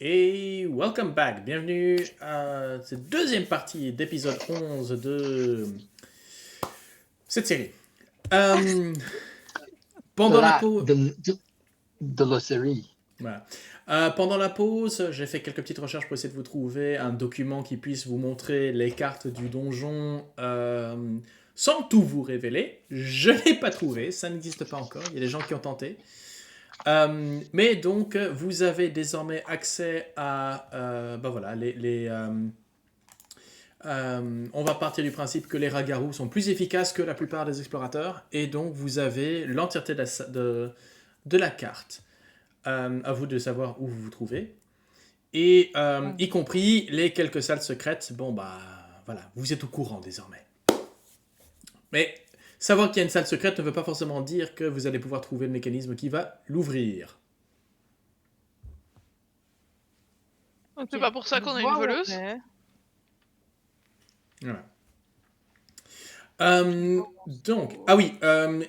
Et welcome back, bienvenue à cette deuxième partie d'épisode 11 de cette série. Pendant la pause... de la série. Voilà. Pendant la pause, j'ai fait quelques petites recherches pour essayer de vous trouver un document qui puisse vous montrer les cartes du donjon sans tout vous révéler. Je ne l'ai pas trouvé, ça n'existe pas encore, il y a des gens qui ont tenté. Mais donc, vous avez désormais accès à voilà, on va partir du principe que les ragarous sont plus efficaces que la plupart des explorateurs, et donc vous avez l'entièreté de la carte. À vous de savoir où vous vous trouvez. Et y compris les quelques salles secrètes, bon bah voilà, vous êtes au courant désormais. Mais savoir qu'il y a une salle secrète ne veut pas forcément dire que vous allez pouvoir trouver le mécanisme qui va l'ouvrir. Okay. C'est pas pour ça qu'on a une voleuse. Voilà. Donc, ah oui,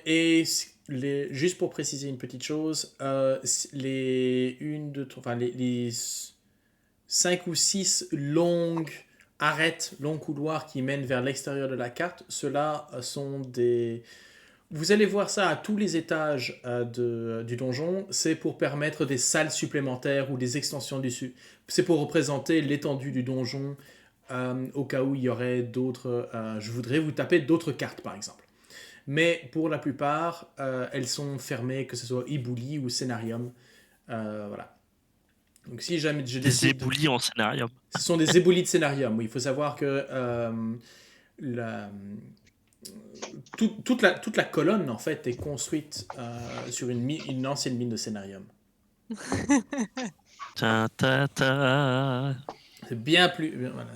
et juste pour préciser une petite chose, les 5 ou 6 longs couloirs qui mènent vers l'extérieur de la carte, ceux-là sont des... Vous allez voir ça à tous les étages du donjon, c'est pour permettre des salles supplémentaires ou des extensions dessus. C'est pour représenter l'étendue du donjon au cas où il y aurait d'autres... je voudrais vous taper d'autres cartes, par exemple. Mais pour la plupart, elles sont fermées, que ce soit Ebouli ou Scénarium. Voilà. Donc si jamais je décide... Des éboulis en Scénarium. Ce sont des éboulis de Scénarium, oui. Il faut savoir que toute la colonne, en fait, est construite sur une ancienne mine de Scénarium. C'est bien plus... Voilà,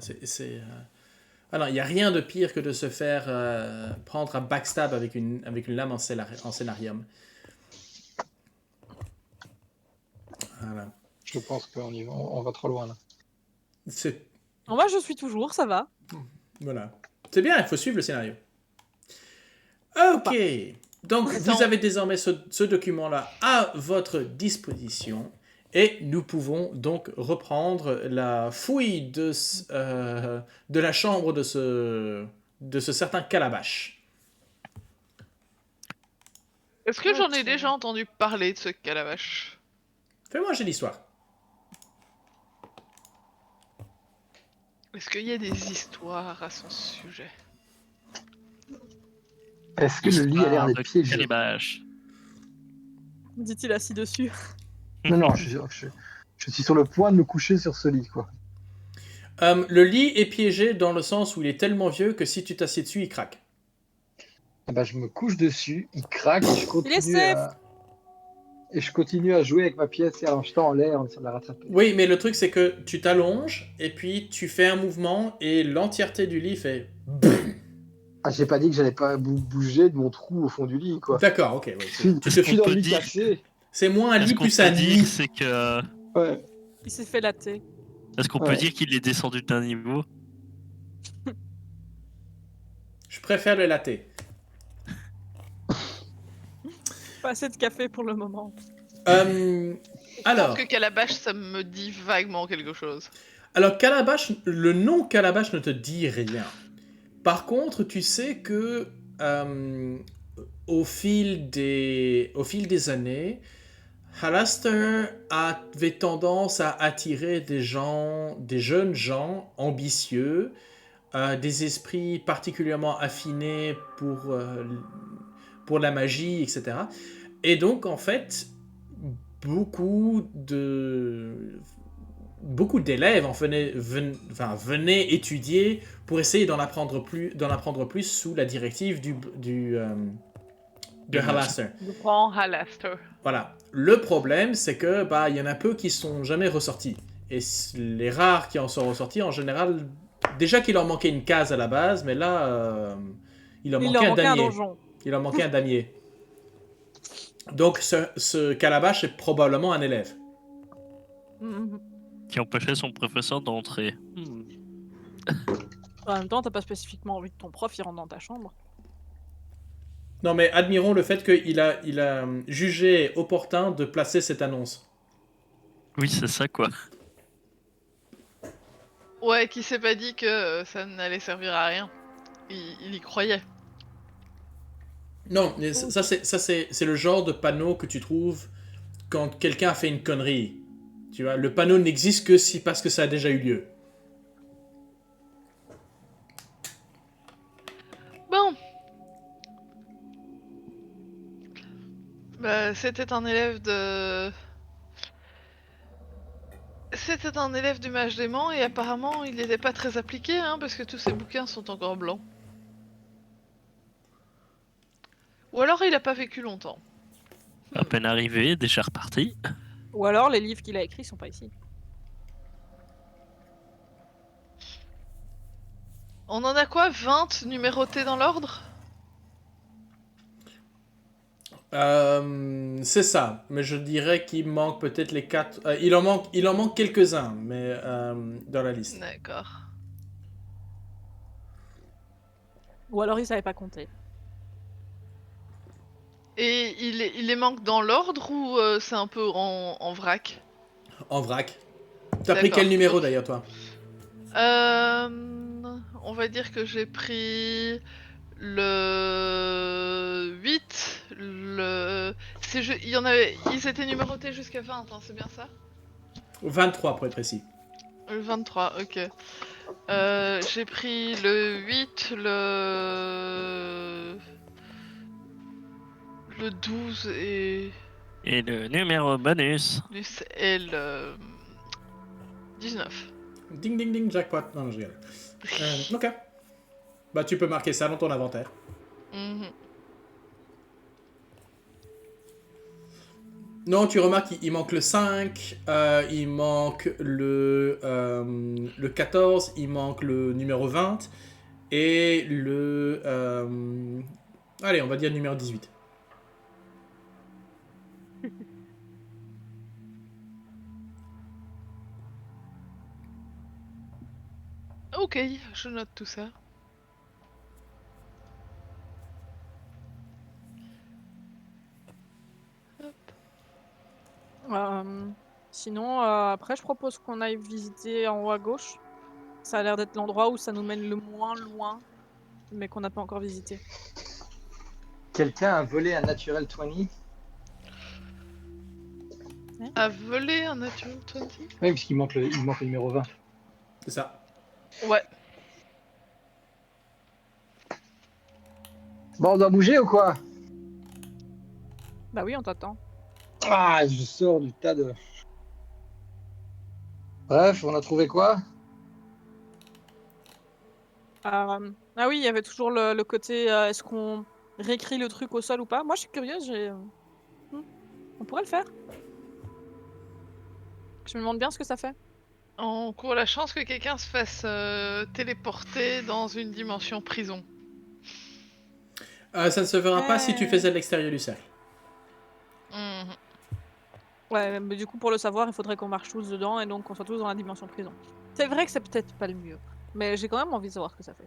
alors, il n'y a rien de pire que de se faire prendre un backstab avec une lame en Scénarium. Voilà. Je pense qu'on va trop loin là. Moi, je suis toujours, ça va. Voilà. C'est bien, il faut suivre le scénario. Ok. Donc, vous avez désormais ce document-là à votre disposition. Et nous pouvons donc reprendre la fouille de la chambre de ce certain Calabash. Est-ce que j'en ai déjà entendu parler de ce Calabash ? Fais-moi un jet d'histoire. Est-ce qu'il y a des histoires à son sujet ? Est-ce que le lit a l'air d'être piégé ? Calabash. Dit-il assis dessus. Non, je suis sur le point de me coucher sur ce lit, quoi. Le lit est piégé dans le sens où il est tellement vieux que si tu t'assieds dessus, il craque. Ah bah, je me couche dessus, il craque, et je continue à jouer avec ma pièce et en jetant en l'air en essayant de la rattraper. Oui, mais le truc, c'est que tu t'allonges, et puis tu fais un mouvement, et l'entièreté du lit fait... Ah, j'ai pas dit que j'allais pas bouger de mon trou au fond du lit, quoi. D'accord, ok. Ouais, Tu te fies dans le lit cassé. C'est moins un lit plus un nid. C'est que... Ouais. Il s'est fait latter. Est-ce qu'on peut dire qu'il est descendu d'un niveau ? Je préfère le latte. Pas assez de café pour le moment. Alors... Je pense que Calabash, ça me dit vaguement quelque chose. Alors, Calabash, le nom Calabash ne te dit rien. Par contre, tu sais que au fil des années, Halaster avait tendance à attirer des jeunes gens ambitieux, des esprits particulièrement affinés pour la magie, etc. Et donc, en fait, beaucoup d'élèves venaient étudier pour essayer d'en apprendre plus sous la directive de Halaster. Le grand Halaster. Voilà. Le problème, c'est que il y en a peu qui sont jamais ressortis. Et les rares qui en sont ressortis, en général, déjà qu'il leur manquait une case à la base, mais là, il leur manquait un damier. Il leur manquait un damier. Donc, ce Calabash est probablement un élève. Qui empêchait son professeur d'entrer. En même temps, t'as pas spécifiquement envie que ton prof il rentre dans ta chambre. Non, mais admirons le fait qu'il a jugé opportun de placer cette annonce. Oui, c'est ça, quoi. Ouais, qui s'est pas dit que ça n'allait servir à rien. Il y croyait. Non, mais c'est le genre de panneau que tu trouves quand quelqu'un a fait une connerie. Tu vois, le panneau n'existe que si parce que ça a déjà eu lieu. Bon. Bah, c'était un élève de... C'était un élève du mage dément et apparemment il n'était pas très appliqué, hein, parce que tous ses bouquins sont encore blancs. Ou alors il a pas vécu longtemps. À peine arrivé, déjà reparti. Ou alors les livres qu'il a écrits sont pas ici. On en a quoi, 20 numérotés dans l'ordre? C'est ça, mais je dirais qu'il manque peut-être les 4. Il en manque quelques-uns, mais dans la liste. D'accord. Ou alors il savait pas compter. Et il les manque dans l'ordre ou c'est un peu en vrac? En vrac. T'as pris D'accord. quel numéro d'ailleurs, toi? On va dire que j'ai pris le 8, il y en avait... Ils étaient numérotés jusqu'à 20, hein, c'est bien ça? 23 pour être précis. Le 23, ok. J'ai pris le 8, le 12 et le numéro bonus. le 19. Ding ding ding, jackpot. Non, je rigole. Ok. Bah, tu peux marquer ça dans ton inventaire. Mhm. Non, tu remarques qu'il manque le 5, il manque le 14, il manque le numéro 20 et le... allez, on va dire numéro 18. Ok, je note tout ça. Sinon, après, je propose qu'on aille visiter en haut à gauche. Ça a l'air d'être l'endroit où ça nous mène le moins loin, mais qu'on n'a pas encore visité. Quelqu'un a volé un Natural 20? A volé un Natural 20? Oui, puisqu'il manque le numéro 20. C'est ça. Ouais. Bon, on doit bouger ou quoi? Bah oui, on t'attend. Ah, je sors du tas de... Bref, on a trouvé quoi? Ah oui, il y avait toujours le côté est-ce qu'on réécrit le truc au sol ou pas? Moi, je suis curieuse. On pourrait le faire. Je me demande bien ce que ça fait. On court la chance que quelqu'un se fasse téléporter dans une dimension prison. Ça ne se fera pas si tu faisais à l'extérieur du cercle. Mhm. Ouais, mais du coup, pour le savoir, il faudrait qu'on marche tous dedans et donc qu'on soit tous dans la dimension prison. C'est vrai que c'est peut-être pas le mieux, mais j'ai quand même envie de savoir ce que ça fait.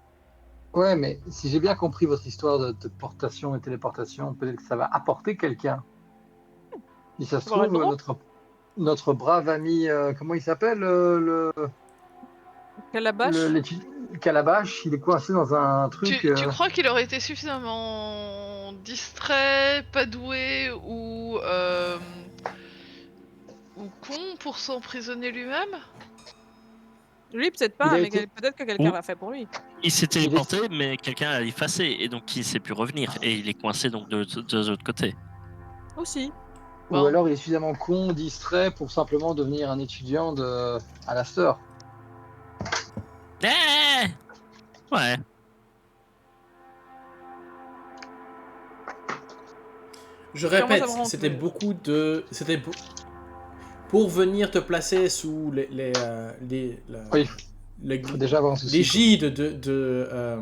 Ouais, mais si j'ai bien compris votre histoire de portation et téléportation, peut-être que ça va apporter quelqu'un. Si ça se Voir trouve, le drôle. notre brave ami, comment il s'appelle, Calabash. le Calabash, il est coincé dans un truc. Tu crois qu'il aurait été suffisamment distrait, pas doué ou con pour s'emprisonner lui-même? Lui, peut-être pas, Il a mais été- peut-être que quelqu'un Ou- l'a fait pour lui. Il s'est téléporté, mais quelqu'un l'a effacé et donc il s'est pu revenir. Et il est coincé donc de l'autre côté. Aussi. Ou Bon. alors il est suffisamment con, distrait pour simplement devenir un étudiant à la sœur. Eh ouais. Je Moi, ça répète, me rend c'était curieuse. beaucoup de... Pour venir te placer sous les Oui, il faut déjà avoir un souci. l'égide de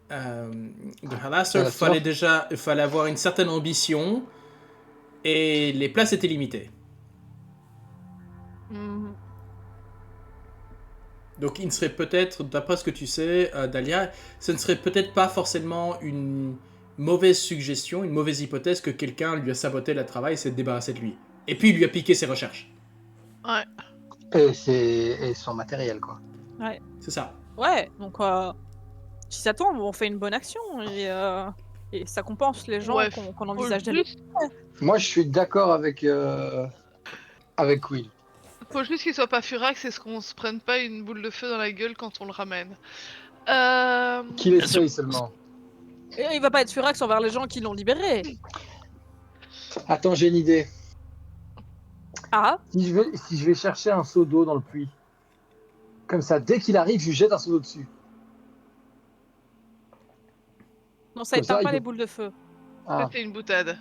Halaster, Halaster. il fallait avoir une certaine ambition et les places étaient limitées. Mhm. Donc il ne serait peut-être, d'après ce que tu sais, Dahlia, ce ne serait peut-être pas forcément une mauvaise suggestion, une mauvaise hypothèse que quelqu'un lui a saboté le travail et s'est débarrassé de lui. Et puis il lui a piqué ses recherches. Ouais. Et son matériel, quoi. C'est ça. Ouais, donc si ça tombe, on fait une bonne action et ça compense les gens Ouais, qu'on envisage d'aller. Moi, je suis d'accord avec Will. Faut juste qu'il soit pas furax et qu'on se prenne pas une boule de feu dans la gueule quand on le ramène. Qu'il essaye seulement. Et il va pas être furax envers les gens qui l'ont libéré. Attends, j'ai une idée. Ah, Si je vais chercher un seau d'eau dans le puits, comme ça, dès qu'il arrive, je lui jette un seau d'eau dessus. non, ça Comme ça, éteint il pas peut- les boules de feu. Ah, C'était une boutade.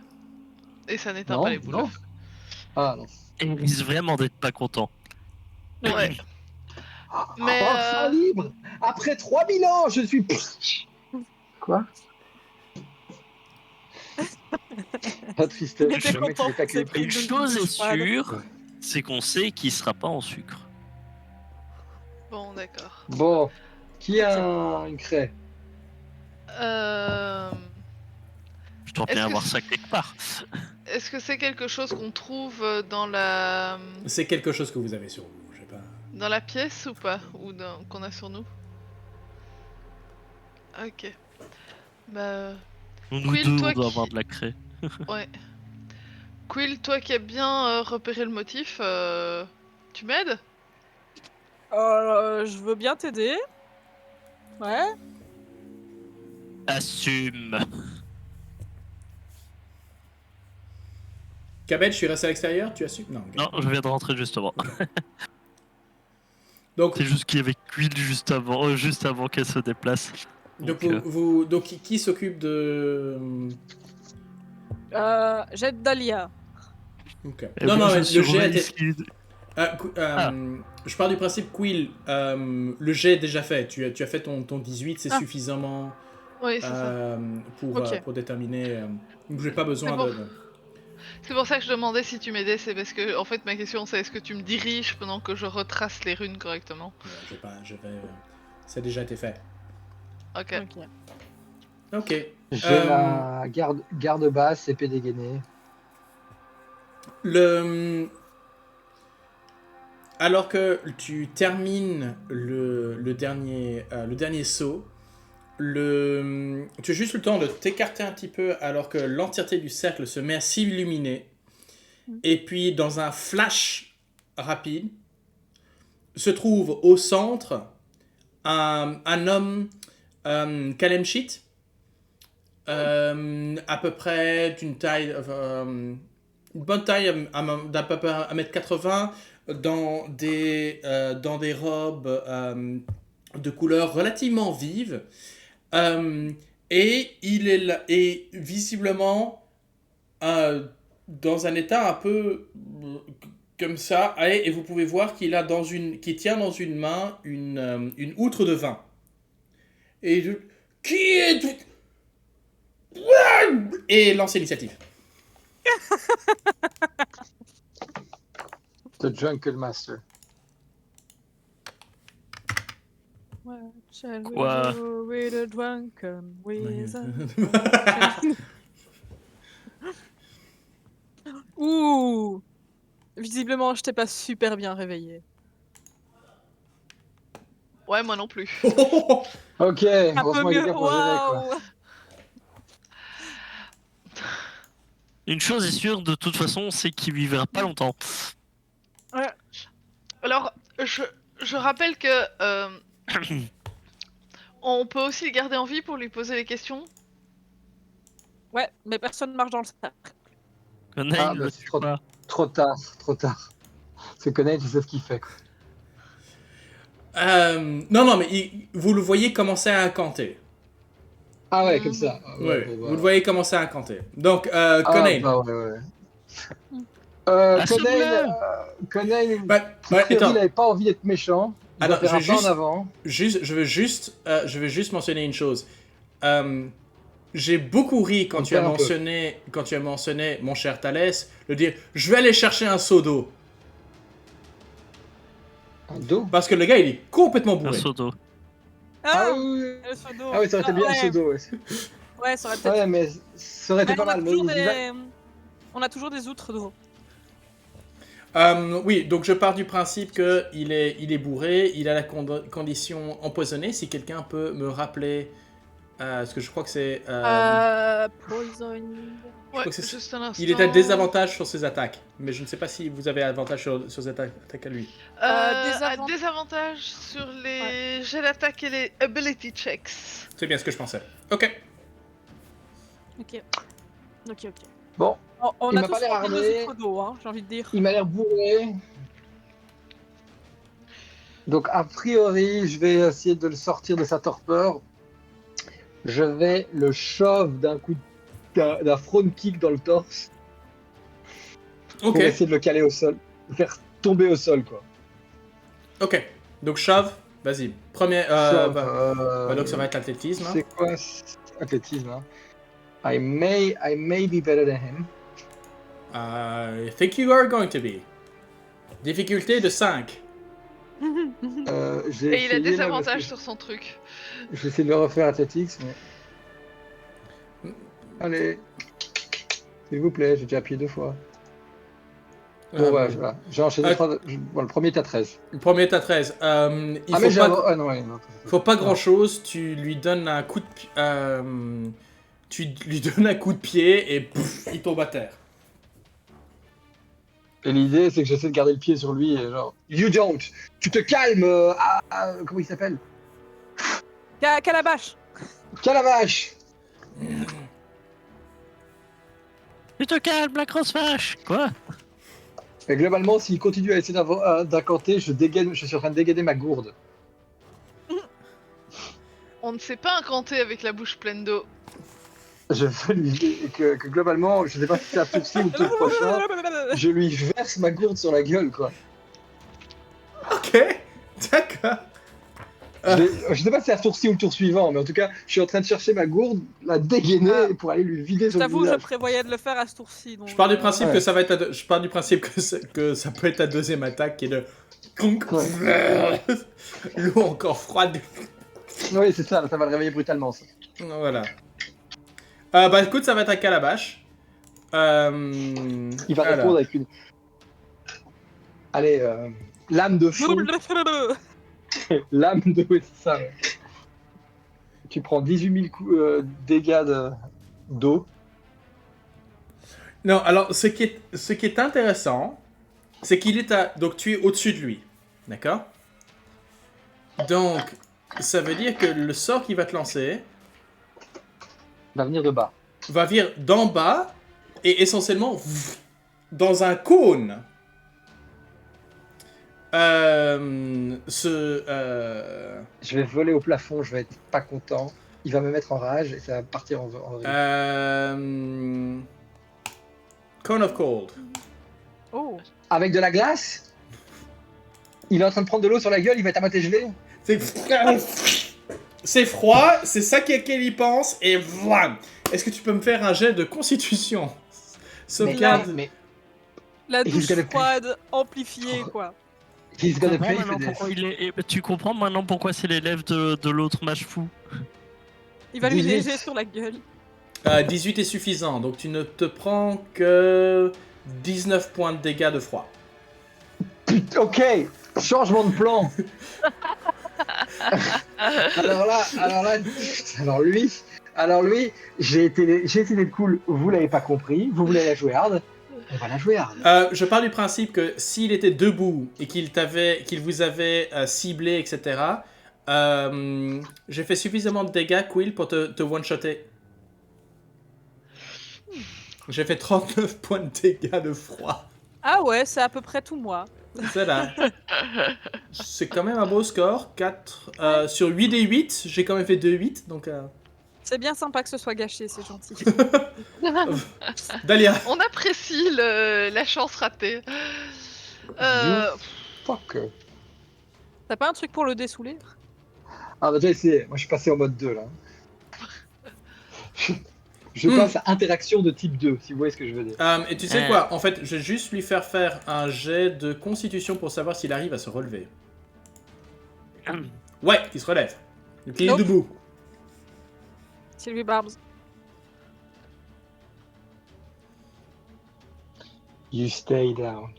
Et ça n'éteint non, pas les boules non. de feu. Ah, non. Et il risque vraiment d'être pas content. Ouais. Mais Mais, enfin libre. Après 3000 ans, je suis... Quoi? Pas tristesse. Il était Le mec, il content, est taqué. c'est pris. Une chose est Ouais. sûre, c'est qu'on sait qu'il sera pas en sucre. Bon, d'accord. Bon, qui a une craie? Je dois Est-ce bien que avoir c'est- ça quelque part. Est-ce que c'est quelque chose qu'on trouve dans la C'est quelque chose que vous avez sur vous, je sais pas. dans la pièce ou pas? Ou qu'on a sur nous? Ok. Bah... Nous Quill, deux, toi on doit qui- avoir de la craie. Ouais. Quill, toi qui as bien repéré le motif, tu m'aides? Je veux bien t'aider. Ouais. Assume. Cabet, je suis resté à l'extérieur, tu as su? Non. ok. Non, je viens de rentrer justement. Donc, C'est juste qu'il y avait Quill juste avant qu'elle se déplace. donc, Donc, donc qui s'occupe de... J'aide Dahlia. Ok. et Non, moi, non, je le surveille jet était... ce qui- Je pars du principe, Quill, le jet est déjà fait. Tu as fait ton 18, c'est Ah. suffisamment Oui, c'est ça. Ok. pour déterminer... donc j'ai pas besoin C'est bon. de... C'est pour ça que je demandais si tu m'aidais, c'est parce que, en fait, ma question c'est est-ce que tu me diriges pendant que je retrace les runes correctement? je vais... ça a déjà été fait. Ok. Ok. Ok. J'ai la garde basse, épée dégainée. Alors que tu termines le dernier saut, tu as juste le temps de t'écarter un petit peu alors que l'entièreté du cercle se met à s'illuminer. Et puis, dans un flash rapide, se trouve au centre un homme Kalemshit, à peu près d'une taille, une bonne taille, d'à peu près 1m80, dans des robes de couleur relativement vive. Et il est là, et visiblement dans un état un peu comme ça, et vous pouvez voir qu'il tient dans une main une outre de vin. Et qui est... Et lance l'initiative. The Drunken Master. Quoi? With a drunken wizard. Ouh. Visiblement, je t'ai pas super bien réveillé. Ouais, moi non plus. Ok, Un peu heureusement il est mieux. bien pour gérer, quoi. Waouh. Une chose est sûre, de toute façon, c'est qu'il vivra pas longtemps. Alors, je rappelle que on peut aussi le garder en vie pour lui poser les questions. Ouais, mais personne marche dans le cercle. Conan, Ah, il bah, le c'est tue pas. Trop tard. C'est Conan, tu sais ce qu'il fait, quoi. Non, mais vous le voyez commencer à incanter. Ah ouais, comme ça. Ah, Ouais, bon, bah. vous le voyez commencer à incanter. Donc, Ah, Conan. bah, ouais. Assume-le. Conan, Ouais, a priori, attends. il avait pas envie d'être méchant. Il va Alors, faire un je pas en juste- avant. Je veux juste mentionner une chose. J'ai beaucoup ri quand On tu as perd un peu. mentionné, mon cher Thalès, le dire je vais aller chercher un seau d'eau. Un dos. Parce que le gars, il est complètement Un bourré. seau d'eau. Ah Ah, oui. le seau d'eau. Ah oui, ça aurait été bien un ouais. seau d'eau. Ouais, Ouais, ça aurait peut-être. ouais mais ça aurait été Ouais, pas mal. Mais on a toujours des outres d'eau. Oui, donc je pars du principe qu'il est bourré, il a la condition empoisonnée. Si quelqu'un peut me rappeler, parce que je crois que c'est... Poison. je Ouais, crois que c'est- juste un instant. il est à désavantage sur ses attaques, mais je ne sais pas si vous avez avantage sur ses attaques à lui. À désavantage sur les jets d'attaque et les ability checks. C'est bien ce que je pensais. Ok. Ok. Bon, On Il a m'a tous pas l'air rempli nos armé. sucres d'eau, hein, j'ai envie de dire. il m'a l'air bourré. Donc, a priori, je vais essayer de le sortir de sa torpeur. Je vais le shove d'un front kick dans le torse Ok. pour essayer de le caler au sol, le faire tomber au sol, quoi. Ok. Donc shove, vas-y. Premier... Shove, donc ça va être l'athlétisme. Hein. C'est quoi athlétisme, hein? I may be better than him. I think you are going to be. Difficulté de 5. J'ai Et il a essayé, des là, parce avantages que sur son truc. Je vais essayer de le refaire athlétisme. Mais... Allez. S'il vous plaît, j'ai déjà appuyé 2 fois. Bon, voilà. J'ai enchaîné 3. Bon, le premier est à 13. Le premier est à 13. Il mais faut pas, ah non, ouais, non. faut pas grand chose. Tu lui donnes un coup de tu lui donnes un coup de pied et pouf, il tombe à terre. Et l'idée, c'est que j'essaie de garder le pied sur lui et genre, you don't, tu te calmes, comment il s'appelle? Calabash. Calabash. Tu te calmes, la grosse vache. Quoi? Et globalement, s'il continue à essayer d'incanter, je suis en train de dégainer ma gourde. On ne sait pas incanter avec la bouche pleine d'eau. Je veux lui dire que globalement, je sais pas si c'est un tour-ci ou le tour prochain, je lui verse ma gourde sur la gueule, quoi. Ok, d'accord. Je sais pas si c'est un tour-ci ou le tour suivant, mais en tout cas, je suis en train de chercher ma gourde, la dégainer pour aller lui vider Je sur le t'avoue, je visage. prévoyais de le faire à ce tour-ci. Je pars du principe ouais. que ça va être. Je pars du principe que ça peut être ta deuxième attaque qui est de. L'eau encore froide. Oui, c'est ça, ça va le réveiller brutalement, ça. Voilà. Bah écoute, ça va être un calabash. Il va répondre avec une... Allez, lame de fond. Lame de... Oui, c'est ça, ouais. Tu prends 18 000 dégâts d'eau. Non, alors ce qui est intéressant, c'est qu'il est à. Donc tu es au-dessus de lui. D'accord? Donc, ça veut dire que le sort qu'il va te lancer Va venir de bas. va venir d'en bas et essentiellement dans un cône. Je vais voler au plafond, je vais être pas content. Il va me mettre en rage et ça va partir en rire. Cone of Cold. Oh. Avec de la glace? Il est en train de prendre de l'eau sur la gueule, il va être à moitié gelé. C'est froid, c'est ça qu'elle y pense, et voilà. Est-ce que tu peux me faire un jet de constitution? Sauvegarde. Mais La He's douche gonna froide amplifiée, quoi. he's Tu gonna comprends pay maintenant for this. pourquoi tu comprends maintenant pourquoi c'est l'élève de l'autre mage fou. Il va lui 18. neiger sur la gueule. 18 est suffisant, donc tu ne te prends que 19 points de dégâts de froid. Ok, changement de plan. alors lui, j'ai essayé d'être cool. Vous l'avez pas compris. Vous voulez la jouer hard. On va la jouer hard. Je pars du principe que s'il était debout et qu'il vous avait ciblé, etc., j'ai fait suffisamment de dégâts, Quill, pour te one-shotter. J'ai fait 39 points de dégâts de froid. Ah ouais, c'est à peu près tout moi. C'est là. C'est quand même un beau score. 4 sur 8 des 8, j'ai quand même fait 2-8, donc... C'est bien sympa que ce soit gâché, c'est gentil. Dahlia. On apprécie la chance ratée. Fuck. T'as pas un truc pour le dessouler? Ah bah j'ai essayé. Moi je suis passé en mode 2 là. Je passe à interaction de type 2, si vous voyez ce que je veux dire. Et tu sais quoi? En fait, je vais juste lui faire un jet de constitution pour savoir s'il arrive à se relever. Ouais, il se relève. Donc il est Nope. debout. Sylvie Barbs. You stay down.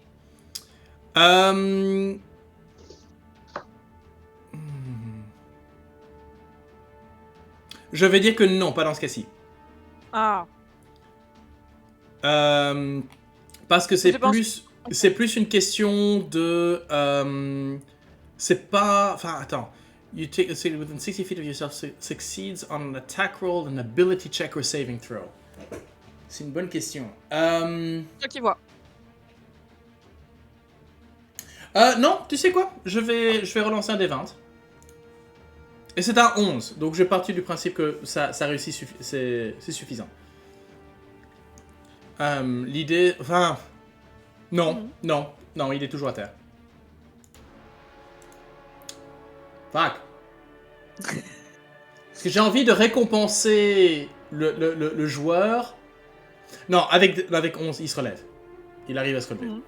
Hmm. Je vais dire que non, pas dans ce cas-ci. Ah. Parce que c'est Je pense- plus une question de... c'est pas... Enfin, attends. You take a secret within 60 feet of yourself succeeds on an attack roll, an ability check or saving throw. C'est une bonne question. Toi qui vois. Non, tu sais quoi? Je vais relancer un des 20. Et c'est un 11, donc je vais partir du principe que ça réussit, c'est suffisant. L'idée... Enfin... Non, non, il est toujours à terre. Fuck. Parce que j'ai envie de récompenser le joueur. Non, avec 11, il se relève. Il arrive à se relever.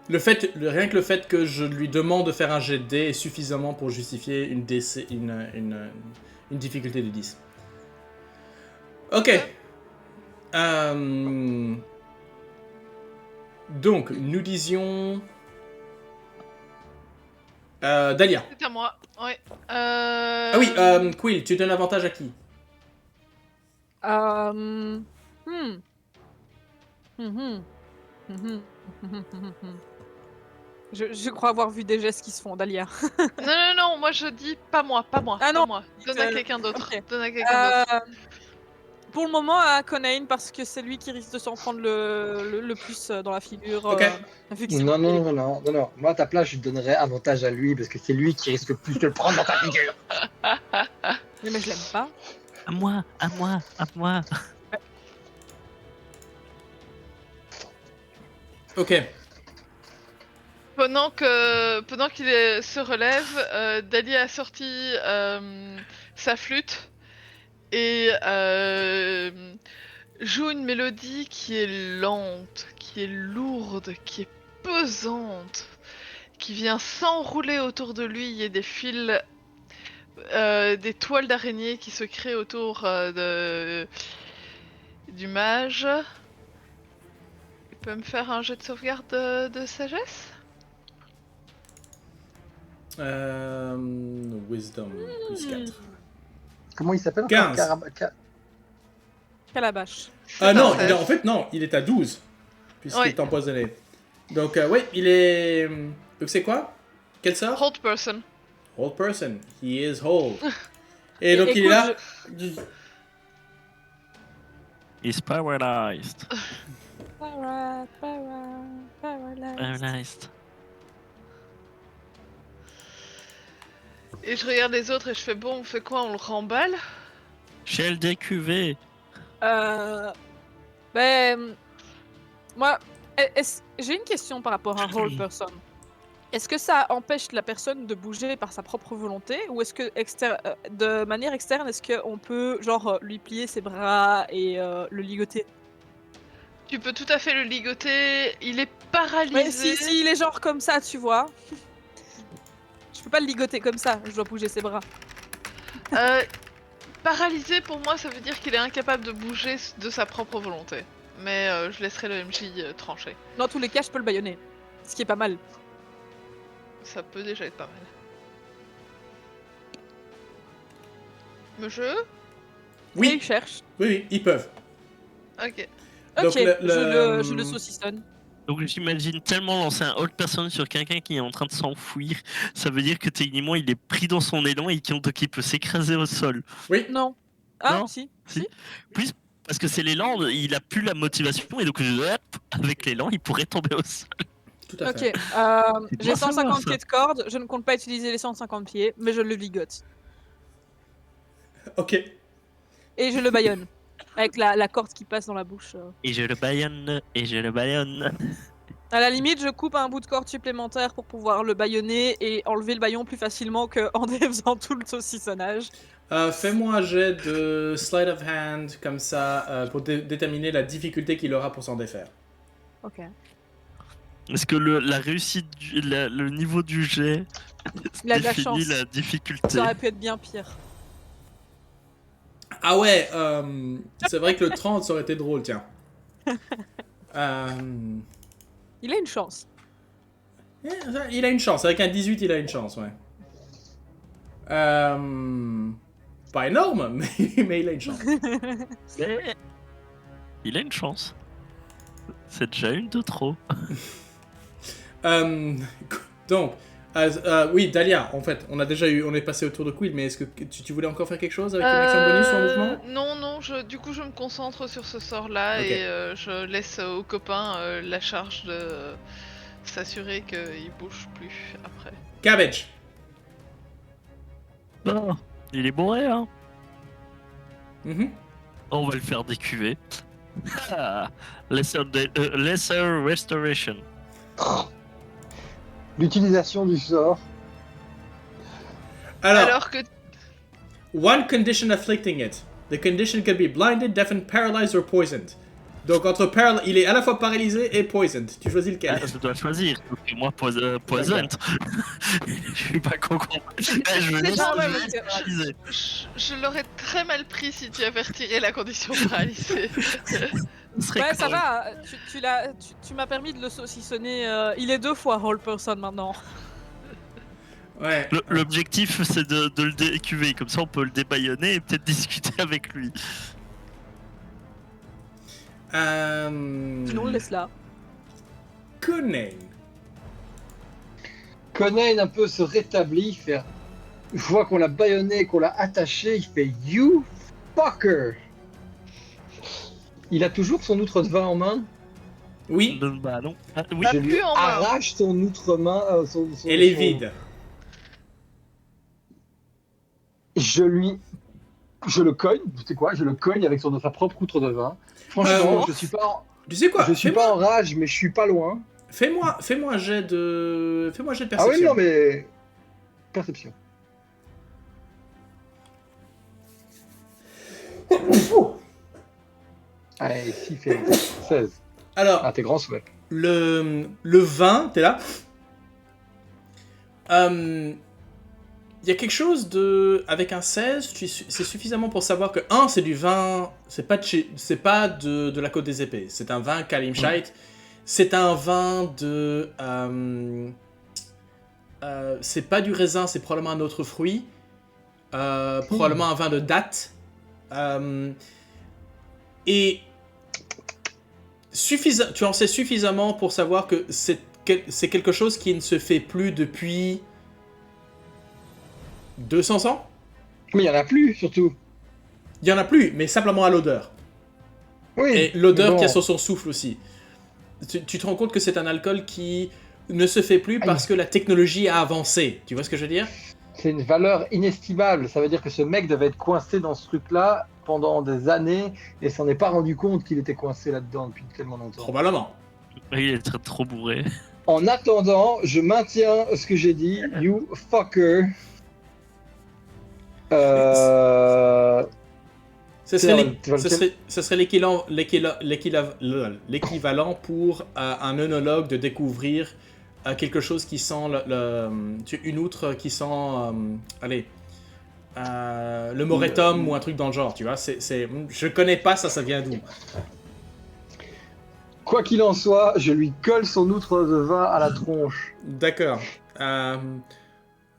Rien que le fait que je lui demande de faire un jet de dés est suffisamment pour justifier une difficulté de 10. Ok. Donc, nous disions... Dahlia. C'est à moi, ouais. Ah oui, Quill, tu donnes avantage à qui? Je crois avoir vu des gestes qui se font, Dahlia. Non, moi je dis pas moi. Ah pas non, moi. Donne à quelqu'un d'autre. ok. Donne à quelqu'un d'autre. Pour le moment, à Conain, parce que c'est lui qui risque de s'en prendre le plus dans la figure. Ok. Vu que c'est Non, lui. non. Moi, à ta place, je donnerais avantage à lui parce que c'est lui qui risque plus de le prendre dans ta figure. Mais je l'aime pas. À moi. Ok. Pendant qu'il se relève, Dali a sorti sa flûte et joue une mélodie qui est lente, qui est lourde, qui est pesante, qui vient s'enrouler autour de lui. Il y a des fils, des toiles d'araignée qui se créent autour du mage. Il peut me faire un jet de sauvegarde de sagesse? Wisdom plus 4. Comment il s'appelle? 15. Calabash. Non, parfait. en fait, non, il est à 12. Puisqu'il Oui. est empoisonné. Donc, oui, il est... Donc, c'est quoi? Quel sort? Hold person. Whole person. He is whole. Et Et donc, il est écoute, là. Is paralyzed. Paralyzed. Paralyzed. Et je regarde les autres et je fais bon, on fait quoi? On le remballe? Shell DQV. Moi, j'ai une question par rapport à whole person. Est-ce que ça empêche la personne de bouger par sa propre volonté, ou est-ce que de manière externe, est-ce qu'on peut genre lui plier ses bras et le ligoter? Tu peux tout à fait le ligoter, il est paralysé. Ouais, si il est genre comme ça, tu vois. Je peux pas le ligoter comme ça, je dois bouger ses bras. Paralysé pour moi ça veut dire qu'il est incapable de bouger de sa propre volonté. Mais je laisserai le MJ trancher. Dans tous les cas, je peux le bâillonner. Ce qui est pas mal. Ça peut déjà être pas mal. Monsieur? Et Oui, il cherche. oui, ils peuvent. Ok. Donc, Ok, je le saucissonne. Donc j'imagine tellement lancer un hold person sur quelqu'un qui est en train de s'enfuir, ça veut dire que techniquement il est pris dans son élan et donc il peut s'écraser au sol. Oui. Non. Ah, Non. si. Plus parce que c'est l'élan, il a plus la motivation et donc avec l'élan il pourrait tomber au sol. Tout à Ok, fait. j'ai bon à savoir, 150 ça. pieds de corde, je ne compte pas utiliser les 150 pieds, mais je le ligote. Ok. Et je le bâillonne. Avec la corde qui passe dans la bouche. Et je le bâillonne. À la limite, je coupe un bout de corde supplémentaire pour pouvoir le bâillonner et enlever le bâillon plus facilement qu'en faisant tout le saucissonnage. Fais-moi un jet de sleight of hand, comme ça, pour déterminer la difficulté qu'il aura pour s'en défaire. Ok. Est-ce que la réussite, le niveau du jet Il a de la définit chance. la difficulté? Ça aurait pu être bien pire. Ah ouais, c'est vrai que le 30, ça aurait été drôle, tiens. Il a une chance. Il a une chance. Avec un 18, il a une chance, ouais. Pas énorme, mais il a une chance. Mais il a une chance. C'est déjà une de trop. Donc, oui, Dahlia, en fait, on est passé au tour de Quill, mais est-ce que tu voulais encore faire quelque chose avec une action bonus en mouvement? Non, du coup je me concentre sur ce sort-là Ok. et je laisse aux copains la charge de s'assurer qu'ils bougent plus après. Cabbage. Oh, il est bourré, hein. Mhm. On va le faire décuver. Lesser Restoration. L'utilisation du sort. Alors, que one condition afflicting it. The condition can be blinded, deafened, paralyzed or poisoned. Donc, il est à la fois paralysé et poisoned. Tu choisis lequel? Je dois choisir. Et moi, poisoned. Je suis pas con. Je me laisse genre, ouais, utiliser. je l'aurais très mal pris si tu avais retiré la condition paralysée. Ouais, ça va. Tu m'as permis de le saucissonner. Il est 2 fois whole person maintenant. Ouais. L'objectif, c'est de le décuver. Comme ça, on peut le débaillonner et peut-être discuter avec lui. Sinon, on le laisse là. Conan. Conan un peu se rétablit, il fait... Je vois qu'on l'a bâillonné, qu'on l'a attaché, il fait « You fucker !» Il a toujours son outre de vin en main. Oui, Bah non. Ah, oui. Bah, Je lui plus en main. arrache son outre-main. elle est vide. Je le cogne, tu sais quoi, je le cogne avec sa propre outre de vin. Franchement, je suis pas Tu sais quoi? pas en rage, mais je suis pas loin. Fais-moi un jet de perception. Ah oui, non, mais... Perception. Allez, ici, fait 16. Alors, Ah, t'es grand souhait. le vin, t'es là. Il y a quelque chose de... Avec un 16, c'est suffisamment pour savoir que, c'est du vin... C'est pas de la Côte des Épées. C'est un vin Kalimshite. C'est un vin de... c'est pas du raisin, c'est probablement un autre fruit. Probablement un vin de date. Et... tu en sais suffisamment pour savoir que c'est quelque chose qui ne se fait plus depuis 200 ans. Mais il y en a plus, surtout. Il y en a plus, mais simplement à l'odeur. Oui. Et l'odeur mais bon, qu'il y a sur son souffle aussi. Tu te rends compte que c'est un alcool qui ne se fait plus parce que la technologie a avancé. Tu vois ce que je veux dire? c'est une valeur inestimable. Ça veut dire que ce mec devait être coincé dans ce truc-là pendant des années et s'en est pas rendu compte qu'il était coincé là-dedans depuis tellement longtemps. Probablement. Il est trop bourré. En attendant, je maintiens ce que j'ai dit. You fucker. Ce serait l'équivalent pour un œnologue de découvrir quelque chose qui sent une outre qui sent le moretum ou un truc dans le genre, tu vois. Je connais pas ça vient d'où. Quoi qu'il en soit, je lui colle son outre de vin à la tronche. D'accord.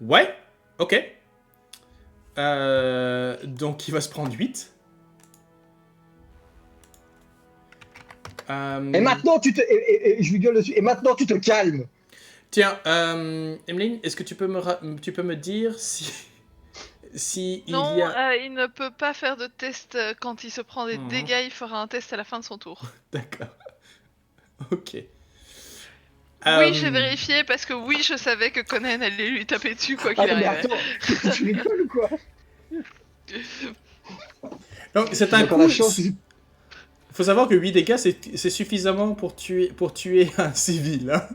Ouais, ok. Donc il va se prendre 8. Et maintenant tu te... Et je lui gueule dessus. Et maintenant tu te calmes. Tiens, Emeline, est-ce que tu peux me dire si Non, il y a... il ne peut pas faire de test quand il se prend des dégâts, il fera un test à la fin de son tour. D'accord. Ok. Oui, j'ai vérifié parce que oui, je savais que Conan allait lui taper dessus quoi qu'il mais arrive. attends, tu rigoles ou quoi? Donc c'est un coup... Faut savoir que 8 dégâts, c'est suffisamment pour tuer un civil. Hein.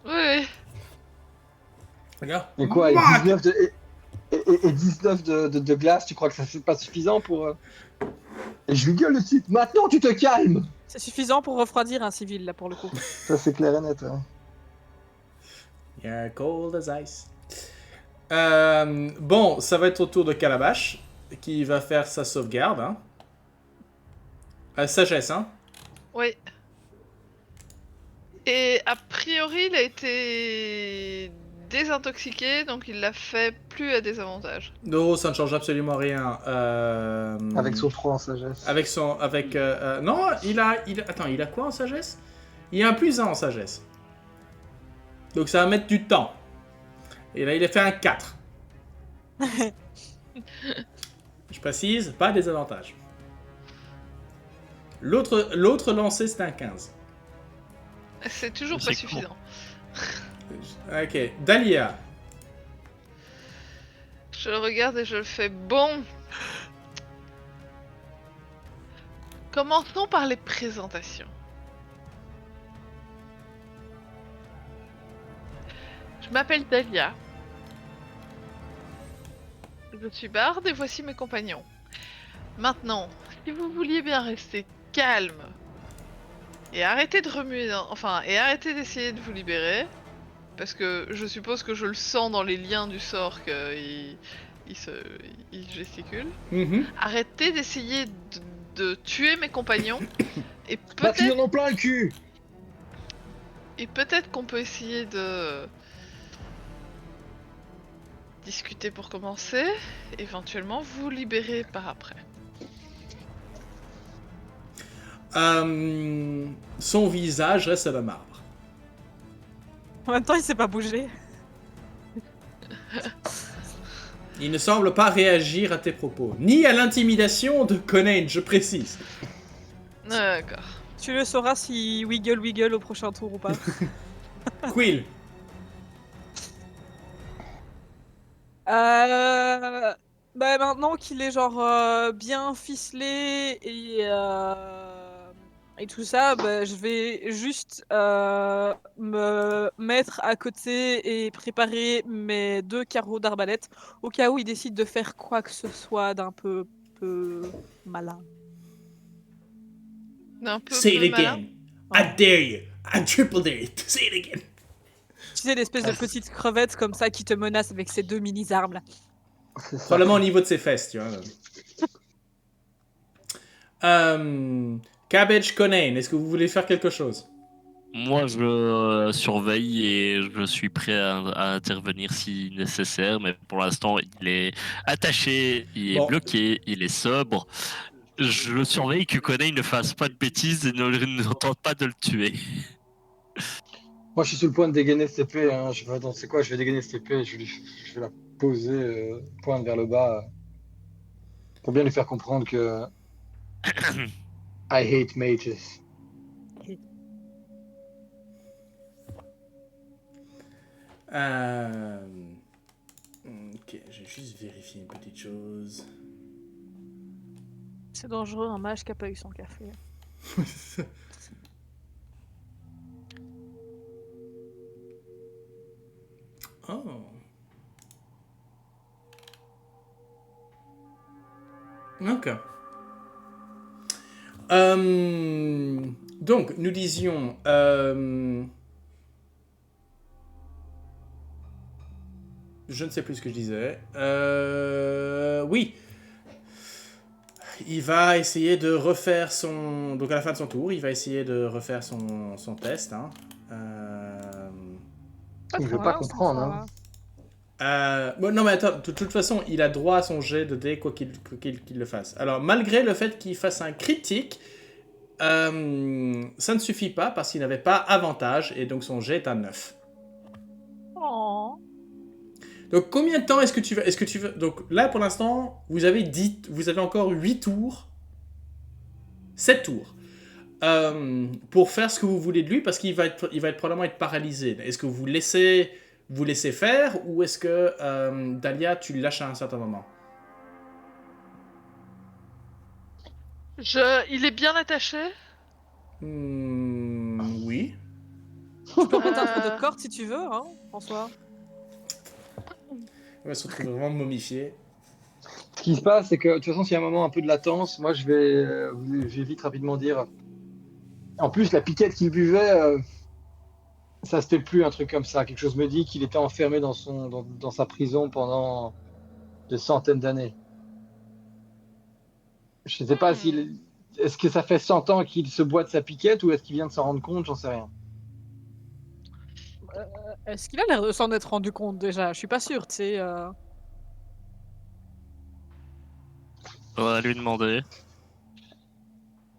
Oui. Regarde. Et quoi, et 19 de glace, tu crois que ça c'est pas suffisant pour... Et je lui gueule dessus. Maintenant tu te calmes. C'est suffisant pour refroidir un civil, là, pour le coup. Ça c'est clair et net. Hein. Yeah, cold as ice. Bon, ça va être au tour de Calabash, qui va faire sa sauvegarde. Hein. Sagesse, hein. Oui. Et a priori, il a été désintoxiqué, donc il l'a fait plus à désavantage. Non, ça ne change absolument rien. Avec son 3 en sagesse. Non, attends, il a quoi en sagesse? Il a un +1 en sagesse. Donc ça va mettre du temps. Et là, il a fait un 4. Je précise, pas des avantages. L'autre lancé, c'est un 15. C'est toujours C'est pas court. suffisant. Ok, Dahlia. Je le regarde et je le fais bon. Commençons par les présentations. Je m'appelle Dahlia. Je suis barde et voici mes compagnons. Maintenant, si vous vouliez bien rester calme et arrêter de remuer, et arrêter d'essayer de vous libérer, parce que je suppose que je le sens dans les liens du sort qu'il il gesticule. Arrêtez d'essayer de tuer mes compagnons et Parce qu'ils peut-être en ont plein le cul. qu'on peut essayer de discuter pour commencer, éventuellement vous libérer par après. Son visage reste à la marbre. En même temps, il s'est pas bougé. Il ne semble pas réagir à tes propos, ni à l'intimidation de Conan, je précise. D'accord. Tu le sauras si wiggle au prochain tour ou pas. Quill. Bah maintenant qu'il est genre bien ficelé et tout ça, bah, je vais juste me mettre à côté et préparer mes 2 carreaux d'arbalète au cas où il décide de faire quoi que ce soit d'un peu malin. Un peu Say peu it malin. again. I dare you. I triple dare you to say it again. Tu sais, l'espèce de petite crevette comme ça qui te menace avec ses 2 mini-armes là. C'est ça. Probablement au niveau de ses fesses, tu vois. Cabbage Conan, est-ce que vous voulez faire quelque chose? Moi, je surveille et je suis prêt à intervenir si nécessaire, mais pour l'instant, il est attaché, il est Bon. bloqué, il est sobre. Je surveille que Conan ne fasse pas de bêtises et ne tente pas de le tuer. Moi, je suis sur le point de dégainer cette épée. Hein. Je vais dégainer cette épée et je vais la poser pointe vers le bas pour bien lui faire comprendre que I hate mages. Ok, je vais juste vérifier une petite chose. C'est dangereux, un mage qui a pas eu son café. Oh. Ok. Donc, nous disions... je ne sais plus ce que je disais. Oui. Il va essayer de refaire son... Donc, à la fin de son tour, il va essayer de refaire son test. Hein. Il veut pas comprendre. Hein. Bon, non mais attends, de toute façon, il a droit à son jet de dés quoi qu'il le fasse. Alors, malgré le fait qu'il fasse un critique, ça ne suffit pas parce qu'il n'avait pas avantage et donc son jet est à 9. Oh. Donc, combien de temps est-ce que tu veux... Donc, là, pour l'instant, vous avez encore 8 tours. 7 tours. Pour faire ce que vous voulez de lui parce qu'il va probablement être paralysé. Est-ce que vous laissez faire ou est-ce que Dahlia, tu le lâches à un certain moment? Il est bien attaché. Oui. Tu peux mettre un peu de corde si tu veux, hein, François. Il va se retrouver vraiment momifié. Ce qui se passe, c'est que de toute façon, s'il y a un moment un peu de latence, moi, je vais vite rapidement dire. En plus, la piquette qu'il buvait, ça se fait plus un truc comme ça. Quelque chose me dit qu'il était enfermé dans sa prison pendant des centaines d'années. Je ne sais pas est-ce que ça fait 100 ans qu'il se boit de sa piquette ou est-ce qu'il vient de s'en rendre compte, j'en sais rien. Est-ce qu'il a l'air de s'en être rendu compte déjà? Je suis pas sûre, tu sais. On va lui demander.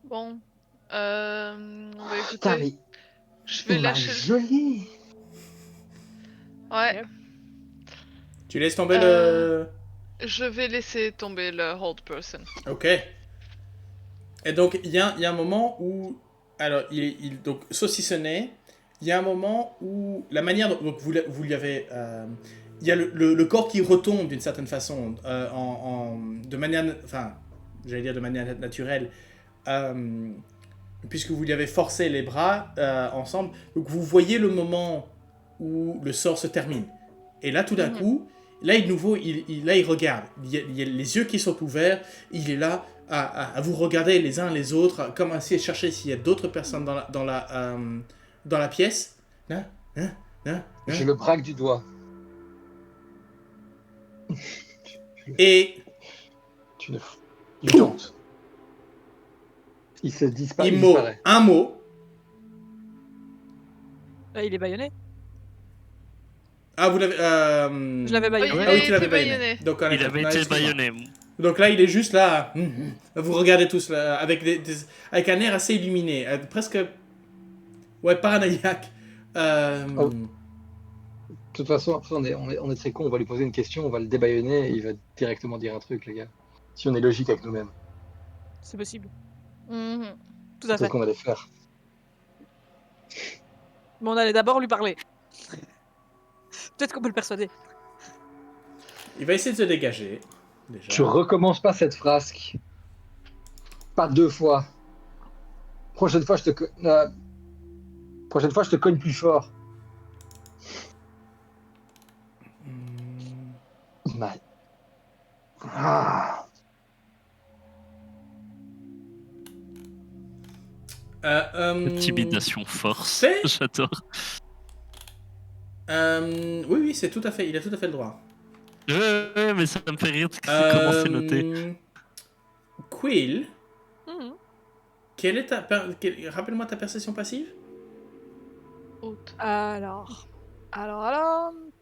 Bon. Bah Putain, écoutez, mais je vais il m'a lâcher. gelé. Ouais. Tu laisses tomber Euh. le... Je vais laisser tomber le hold person. Ok. Et donc, il y a un moment où... Alors, donc, saucissonné, il y a un moment où la manière dont donc, vous lui avez... il y a le corps qui retombe d'une certaine façon, de manière... Enfin, j'allais dire de manière naturelle, puisque vous lui avez forcé les bras ensemble. Donc, vous voyez le moment où le sort se termine. Et là, tout d'un coup, là, de nouveau, là, il regarde. Il y a les yeux qui sont ouverts. Il est là à vous regarder les uns les autres, comme essayer de chercher s'il y a d'autres personnes dans la pièce. Hein, hein, hein, Je hein. le braque du doigt. Et Tu ne... You don't. Il se disparaît. il mot, un mot. Il est baïonné. Ah, vous l'avez... Je l'avais Oui, baïonné. il Ah oui, a tu l'avais été baïonné. baïonné. Donc, Il avait été excuse-moi. baïonné. Donc là, il est juste là. Vous regardez tous là, avec, avec un air assez illuminé, presque. Ouais, paranoïaque. Oh. De toute façon, après, on est très con. On va lui poser une question, on va le débaïonner et il va directement dire un truc, les gars. Si on est logique avec nous-mêmes. C'est possible. Mhm. Tout à C'est ce fait. qu'on va les faire. Mais on allait d'abord lui parler. Peut-être qu'on peut le persuader. Il va essayer de se dégager. Déjà. Tu recommences pas cette frasque. Pas 2 fois. Prochaine fois, je te cogne plus fort. Mal. Ah. Intimidation force. C'est- J'adore. Oui, oui, c'est tout à fait. Il a tout à fait le droit. Ouais, mais ça me fait rire comment c'est noté. Quill, Mhm. quelle est rappelle-moi ta perception passive. Haute. Alors,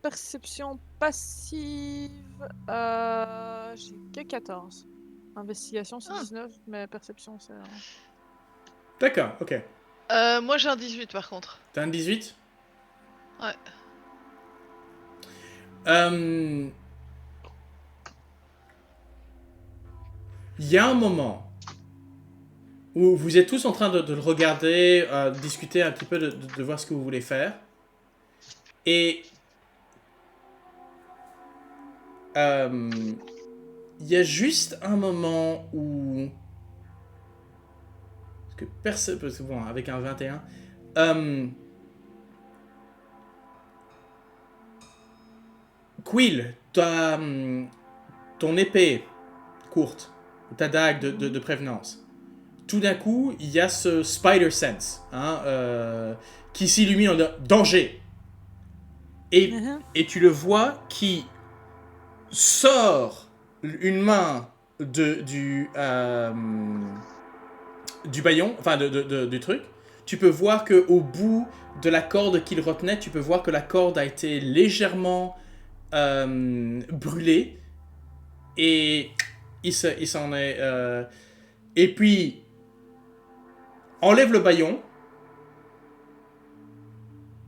perception passive, j'ai que 14. Investigation c'est 19, mais perception c'est... D'accord, ok. Moi j'ai un 18 par contre. T'as un 18. Ouais. Il y a un moment où vous êtes tous en train de le regarder, discuter un petit peu de voir ce que vous voulez faire. Et il y a juste un moment où... Parce que bon, avec un 21... Quill, ton épée courte, ta dague de prévenance. Tout d'un coup, il y a ce Spider Sense qui s'illumine en disant danger. Et tu le vois qui sort une main du baillon, enfin du truc. Tu peux voir que au bout de la corde qu'il retenait, tu peux voir que la corde a été légèrement brûlée. Et il s'en est... et puis, enlève le baillon.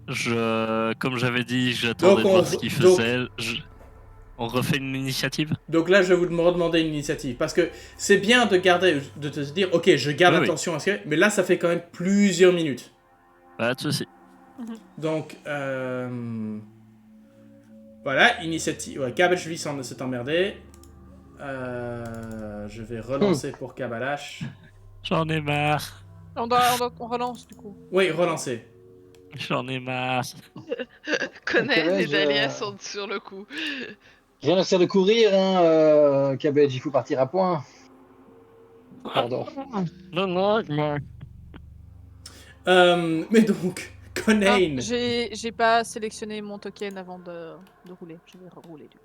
Comme j'avais dit, j'attendais de voir ce qu'il faisait. On refait une initiative. Donc là, je vais vous redemander une initiative. Parce que c'est bien de te dire, ok, je garde attention à ce que... Mais là, ça fait quand même plusieurs minutes. Pas de soucis. Donc, voilà, initiative... Ouais, Cabbage, lui, s'est emmerdé. Je vais relancer pour Kabalash. J'en ai marre. On relance du coup. Oui, relancer. J'en ai marre. Conan et Dahlia sont sur le coup. Rien ne sert de courir, hein, Cabbage, il faut partir à point. Pardon. Non. Mais donc, Conan... J'ai pas sélectionné mon token avant de rouler. Je vais rerouler du coup.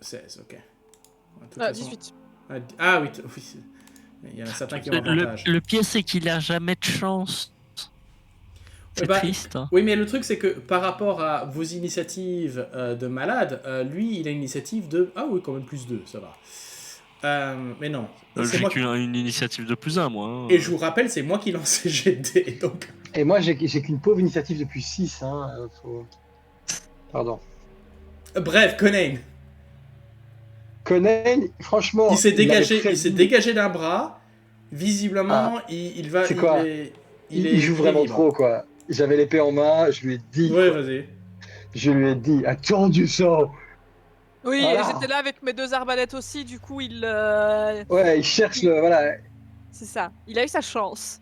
16, ok. 18. Ah oui, oui. Il y en a certains qui ont avantage. Le pire, c'est qu'il a jamais de chance. C'est triste. Hein. Oui, mais le truc, c'est que par rapport à vos initiatives de malade, lui, il a une initiative de... Ah oui, quand même plus 2, ça va. Mais non. J'ai qu'une initiative de plus 1, moi. Hein. Et je vous rappelle, c'est moi qui lance les GD, donc... Et moi, j'ai qu'une pauvre initiative depuis 6. Hein, Pardon. Bref, Conan. Conan, franchement... Il s'est dégagé d'un bras. Visiblement, il va... C'est quoi il joue vraiment trop, quoi. J'avais l'épée en main, je lui ai dit... Ouais, vas-y. Je lui ai dit, attends du sang. Oui, voilà. J'étais là avec mes 2 arbalètes aussi, du coup il... Ouais, il cherche le... Voilà. C'est ça, il a eu sa chance.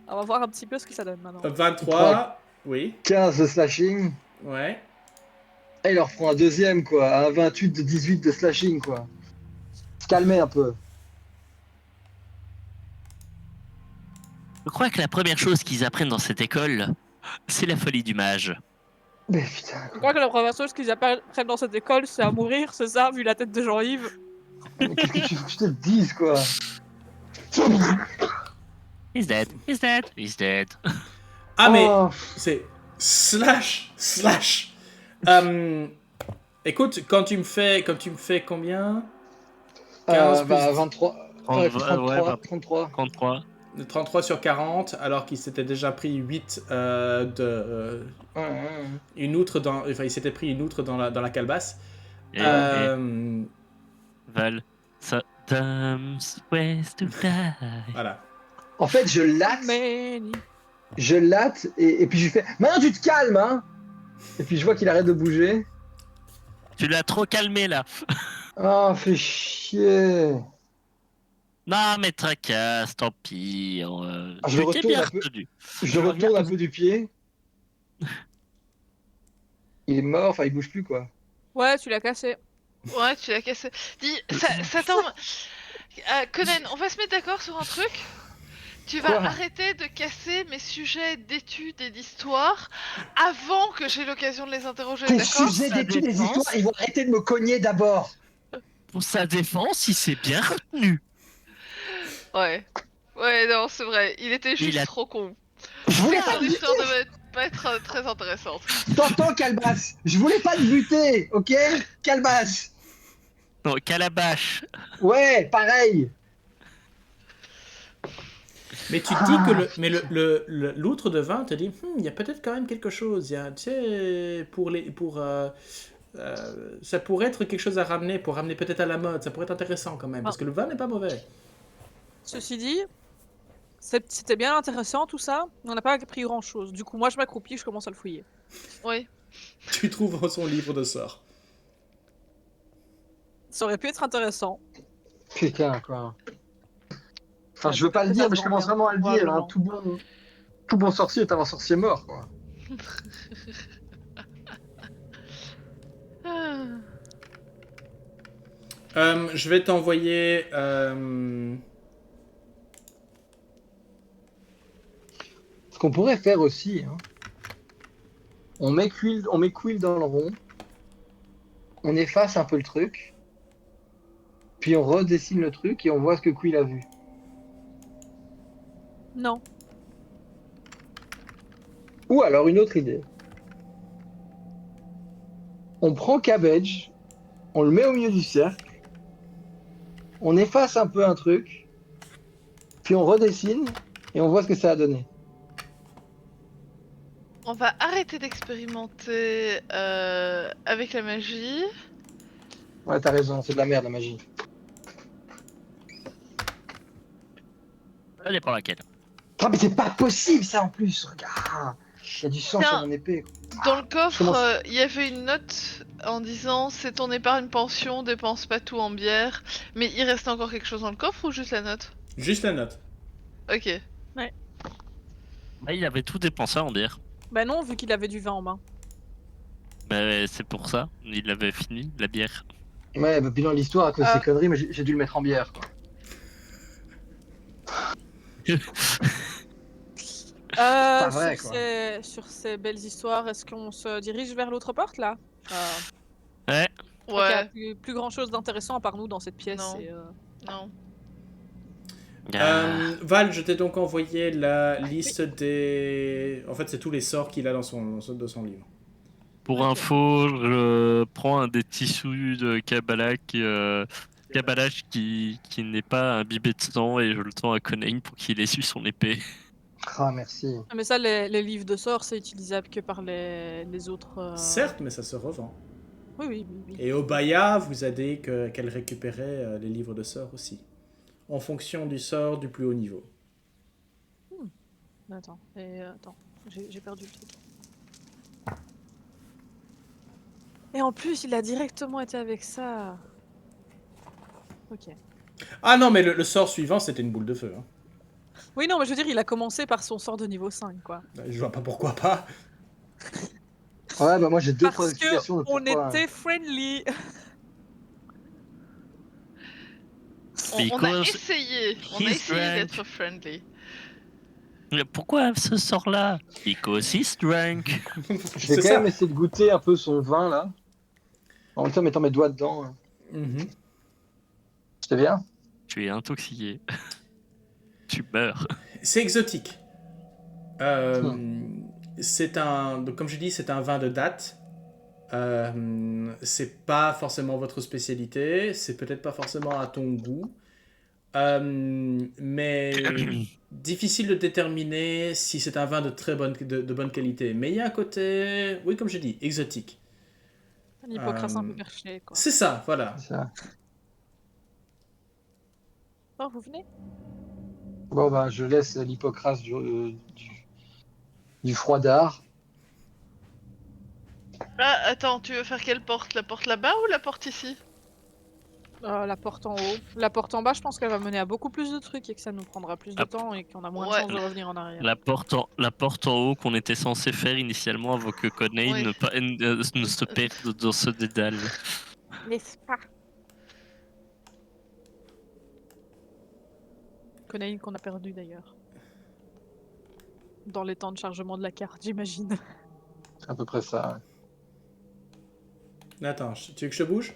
On va voir un petit peu ce que ça donne maintenant. 23, oui. 15 de slashing. Ouais. Et il leur prend un deuxième, quoi. Un 28 de 18 de slashing, quoi. Se calmer un peu. Je crois que la première chose qu'ils apprennent dans cette école, c'est la folie du mage. Mais putain. Je crois que la première chose qu'ils apprennent dans cette école, c'est à mourir, c'est ça, vu la tête de Jean-Yves. Qu'est-ce que tu veux que je te dise, quoi? He's dead, he's dead, he's dead. Ah, mais c'est slash. Écoute, quand tu me fais combien 15 plus 23. 33. 33 sur 40, alors qu'il s'était déjà pris 8 une outre dans... Enfin, il s'était pris une outre dans la calebasse. Val, Saddam's ways to die. Voilà. En fait, je latte et puis je lui fais « Maintenant, tu te calmes, hein !» Et puis je vois qu'il arrête de bouger. Tu l'as trop calmé, là. Ah, fais chier. Non, mais tracasse, tant pis. Je le retourne un peu du pied. Il est mort, enfin il bouge plus, quoi. Ouais, tu l'as cassé. Ouais, tu l'as cassé. Dis, ça tombe. Conan, on va se mettre d'accord sur un truc. Tu vas arrêter de casser mes sujets d'études et d'histoire avant que j'ai l'occasion de les interroger, Tes d'accord? sujets d'études et d'histoire, ils vont arrêter de me cogner d'abord. Pour sa défense, il s'est bien retenu. Ouais. Ouais, non, c'est vrai. Il était juste trop con. Je voulais pas Son histoire devait pas être très intéressante. T'entends, Calebasse? Je voulais pas te buter, ok? Calebasse. Non, Calabash. Ouais, pareil. Mais tu te dis que l'outre de vin te dit, il y a peut-être quand même quelque chose. Il y a, tu sais, ça pourrait être quelque chose à ramener, pour ramener peut-être à la mode. Ça pourrait être intéressant quand même, parce que le vin n'est pas mauvais. Ceci dit, c'était bien intéressant tout ça, mais on n'a pas appris grand chose. Du coup, moi je m'accroupis, je commence à le fouiller. Oui. Tu trouves son livre de sorts. Ça aurait pu être intéressant. Putain, quoi. Enfin, je veux pas le dire, mais je commence vraiment à le dire. Hein. Tout bon sorcier est un sorcier mort, quoi. Je vais t'envoyer... Ce qu'on pourrait faire aussi, hein, on met Quill dans le rond, on efface un peu le truc, puis on redessine le truc et on voit ce que Quill a vu. Non. Ou alors une autre idée. On prend Cabbage, on le met au milieu du cercle, on efface un peu un truc, puis on redessine et on voit ce que ça a donné. On va arrêter d'expérimenter avec la magie. Ouais, t'as raison, c'est de la merde la magie. Ça dépend laquelle. Ah, mais c'est pas possible ça en plus, regarde. Il y a du sang sur mon épée. Dans le coffre, il y avait une note en disant c'est ton épargne pension, dépense pas tout en bière. Mais il reste encore quelque chose dans le coffre ou juste la note? Juste la note. Ok. Bah, il avait tout dépensé en bière. Bah non, vu qu'il avait du vin en main. Bah, c'est pour ça, il avait fini la bière. Ouais, bah puis dans l'histoire, à cause de ces conneries, mais j'ai dû le mettre en bière, quoi. Vrai, sur ces belles histoires, est-ce qu'on se dirige vers l'autre porte là? Ouais. Il n'y a plus grand chose d'intéressant à part nous dans cette pièce. Non. Et, Non. Val, je t'ai donc envoyé la liste des... En fait, c'est tous les sorts qu'il a dans son livre. Pour info, je prends un des tissus de Kabbalah qui n'est pas imbibé de sang et je le tends à Conain pour qu'il essuie son épée. Ah, merci. Ah, mais ça, les livres de sorts, c'est utilisable que par les autres. Certes, mais ça se revend. Oui. Et Obaya vous a dit qu'elle récupérait les livres de sorts aussi. En fonction du sort du plus haut niveau. Attends, j'ai perdu le truc. Et en plus, il a directement été avec ça. Ok. Ah non, mais le sort suivant, c'était une boule de feu. Hein. Oui, non, mais je veux dire, il a commencé par son sort de niveau 5, quoi. Je vois pas pourquoi pas. Ouais, bah moi j'ai deux Parce explications de que on pourquoi. était friendly. On a Because essayé he's drunk. d'être friendly. Mais pourquoi ce sort-là? Because he's drunk. J'ai quand même essayé de goûter un peu son vin là. En même temps, mettant mes doigts dedans. Mhm. C'était bien. Tu es intoxiqué. Tu meurs. C'est exotique. C'est un, donc comme je dis, c'est un vin de date. C'est pas forcément votre spécialité, c'est peut-être pas forcément à ton goût, mais difficile de déterminer si c'est un vin de très bonne qualité. Mais il y a un côté, oui, comme je dis, exotique. Un hypocrate un peu perché, quoi. C'est ça, voilà. C'est ça. Oh, vous venez? Bon, bah je laisse l'hypocrase du froidard. Ah, attends, tu veux faire quelle porte? La porte là-bas ou la porte ici? La porte en haut. La porte en bas, je pense qu'elle va mener à beaucoup plus de trucs et que ça nous prendra plus de temps et qu'on a moins de chances de revenir en arrière. La porte en haut qu'on était censé faire initialement avant que Conain ne se perde dans ce dédale. N'est-ce pas? Conain qu'on a perdu d'ailleurs. Dans les temps de chargement de la carte, j'imagine. C'est à peu près ça. Attends, tu veux que je te bouge?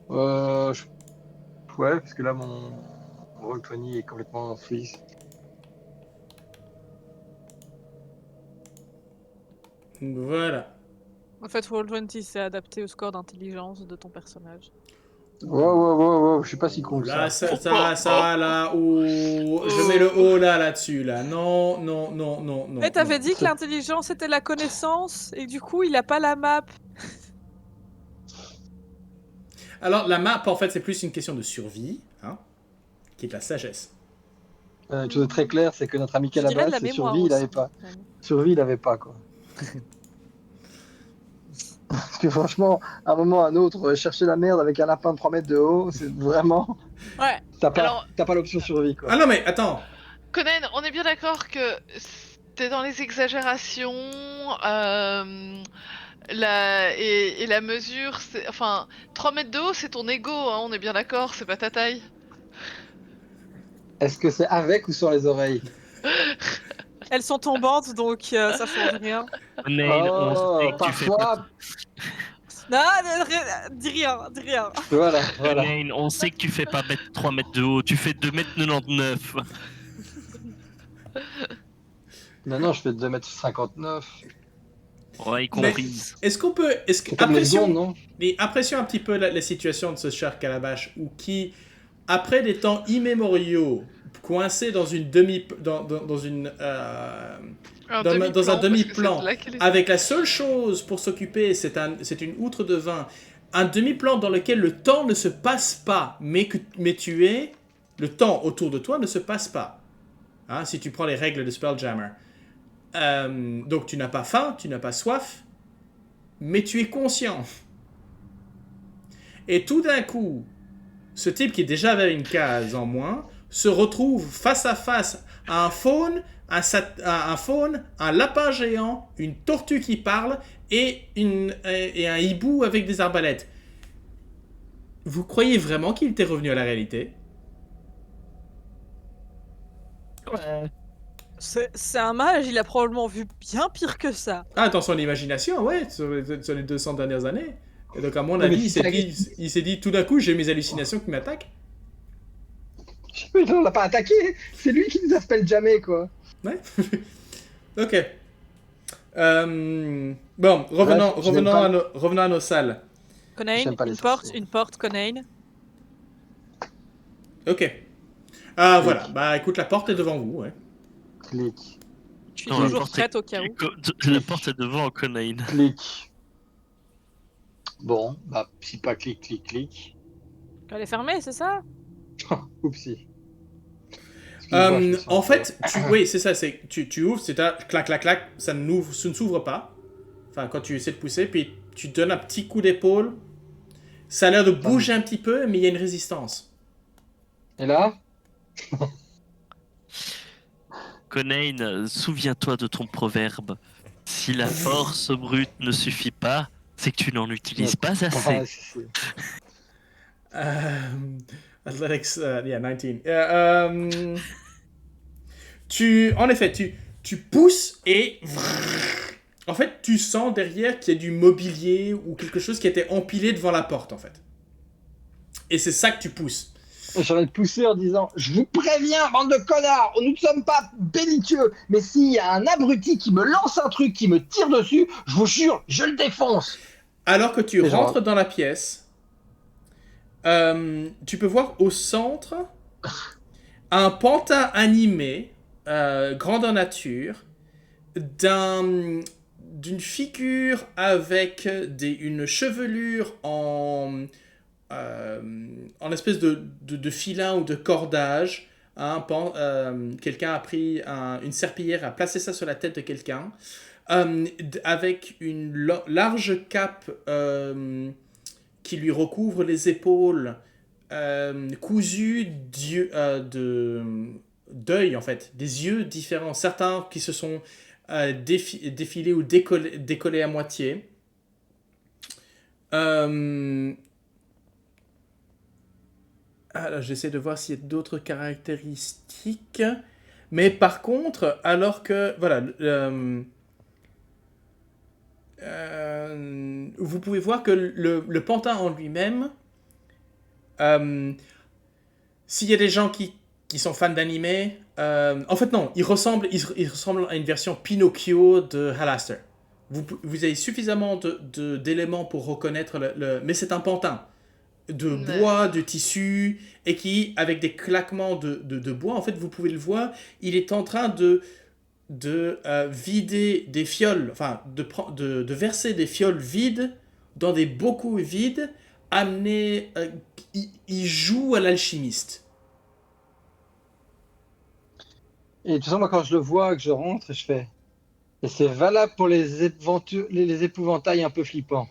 Ouais, parce que là mon Roll20 est complètement freeze. Voilà. En fait, Roll20 s'est adapté au score d'intelligence de ton personnage. Wow, je sais pas si con que Là, ça. ça, là, je mets le haut là-dessus, là. Non. Mais t'avais non. dit que l'intelligence était la connaissance et du coup, il a pas la map. Alors, la map, en fait, c'est plus une question de survie, hein, qui est de la sagesse. Une chose de très claire, c'est que notre ami Je dirais de Calabash, la c'est mémoire survie, il aussi. avait pas. Survie, il avait pas, quoi. Parce que franchement, à un moment ou à un autre, chercher la merde avec un lapin de 3 mètres de haut, c'est vraiment... Ouais. T'as pas l'option survie, quoi. Ah non, mais attends. Conan, on est bien d'accord que t'es dans les exagérations, et la mesure, c'est... Enfin, 3 mètres de haut, c'est ton ego, hein, on est bien d'accord, c'est pas ta taille. Est-ce que c'est avec ou sur les oreilles? Elles sont tombantes, donc ça change rien. Conain, on sait que tu fais pas... Parfois... Non, dis rien. Voilà. Conain, on sait que tu fais pas 3 mètres de haut, tu fais 2,99 m. Non, je fais 2,59 m. Ouais, y compris. Est-ce qu'on peut... Comme les secondes, non? Apprécions un petit peu la situation de ce cher Calabash, ou qui, après des temps immémoriaux, coincé dans une dans un demi-plan, avec la seule chose pour s'occuper, c'est une outre de vin, un demi-plan dans lequel le temps ne se passe pas, mais le temps autour de toi ne se passe pas. Hein, si tu prends les règles de Spelljammer. Donc tu n'as pas faim, tu n'as pas soif, mais tu es conscient. Et tout d'un coup, ce type qui déjà avait une case en moins se retrouve face à face à un faune, un lapin géant, une tortue qui parle et un hibou avec des arbalètes. Vous croyez vraiment qu'il était revenu à la réalité? Ouais. C'est un mage, il a probablement vu bien pire que ça. Ah, dans son imagination, ouais, sur les 200 dernières années. Et donc, à mon mais avis, si il s'est dit, tout d'un coup, j'ai mes hallucinations qui m'attaquent. Mais on l'a pas attaqué. C'est lui qui nous appelle jamais, quoi. Ouais. Ok. Bon, revenons à nos salles. Conain, J'aime pas les une porte, Conain. Ok. Ah, voilà. Bah, écoute, la porte est devant vous, ouais. Clic, Je suis Non, la toujours porte prête au cas où. La porte est devant Conain. clic. Bon, bah, si pas clic, clic, clic. Elle est fermée, c'est ça? Oupsie. Excuse-moi, je me sens En un peu- fait, oui, c'est ça. Tu ouvres, c'est un clac, clac, clac. Ça ne s'ouvre pas. Enfin, quand tu essaies de pousser, puis tu donnes un petit coup d'épaule. Ça a l'air de bouger un petit peu, mais il y a une résistance. Et là? Conain, souviens-toi de ton proverbe. Si la force brute ne suffit pas, c'est que tu n'en utilises pas assez. Ouais, c'est- Athletics, yeah, 19. En effet, tu pousses et en fait, tu sens derrière qu'il y a du mobilier ou quelque chose qui a été empilé devant la porte, en fait. Et c'est ça que tu pousses. J'aurais poussé en disant: je vous préviens, bande de connards, nous ne sommes pas belliqueux, mais s'il y a un abruti qui me lance un truc, qui me tire dessus, je vous jure, je le défonce. Alors que tu C'est genre- rentres dans la pièce, tu peux voir au centre un pantin animé, grandeur nature, d'une figure avec une chevelure en espèce de filin ou de cordage. Hein, quelqu'un a pris une serpillière, a placé ça sur la tête de quelqu'un, avec une large cape qui lui recouvre les épaules, cousue d'œil, en fait, des yeux différents, certains qui se sont défilés ou décollés à moitié. Alors, j'essaie de voir s'il y a d'autres caractéristiques. Mais par contre, alors que... Voilà. Vous pouvez voir que le pantin en lui-même... s'il y a des gens qui sont fans d'anime... en fait, non. Il ressemble à une version Pinocchio de Hal Aster. Vous avez suffisamment d'éléments pour reconnaître mais c'est un pantin. De bois, de tissu, et qui, avec des claquements de bois, en fait, vous pouvez le voir, il est en train de vider des fioles, enfin, de verser des fioles vides dans des bocaux vides, il joue à l'alchimiste. Et de toute façon, moi, quand je le vois, que je rentre, je fais: et c'est valable pour les épouvantails un peu flippants.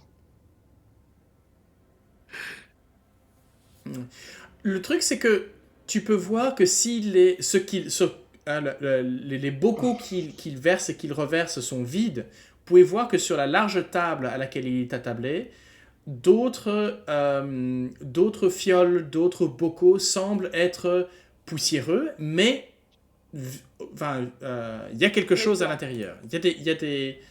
Le truc, c'est que tu peux voir que si les bocaux qu'il verse et qu'il reverse sont vides, vous pouvez voir que sur la large table à laquelle il est attablé, d'autres fioles, d'autres bocaux semblent être poussiéreux, mais il y a quelque chose à l'intérieur. Il y a des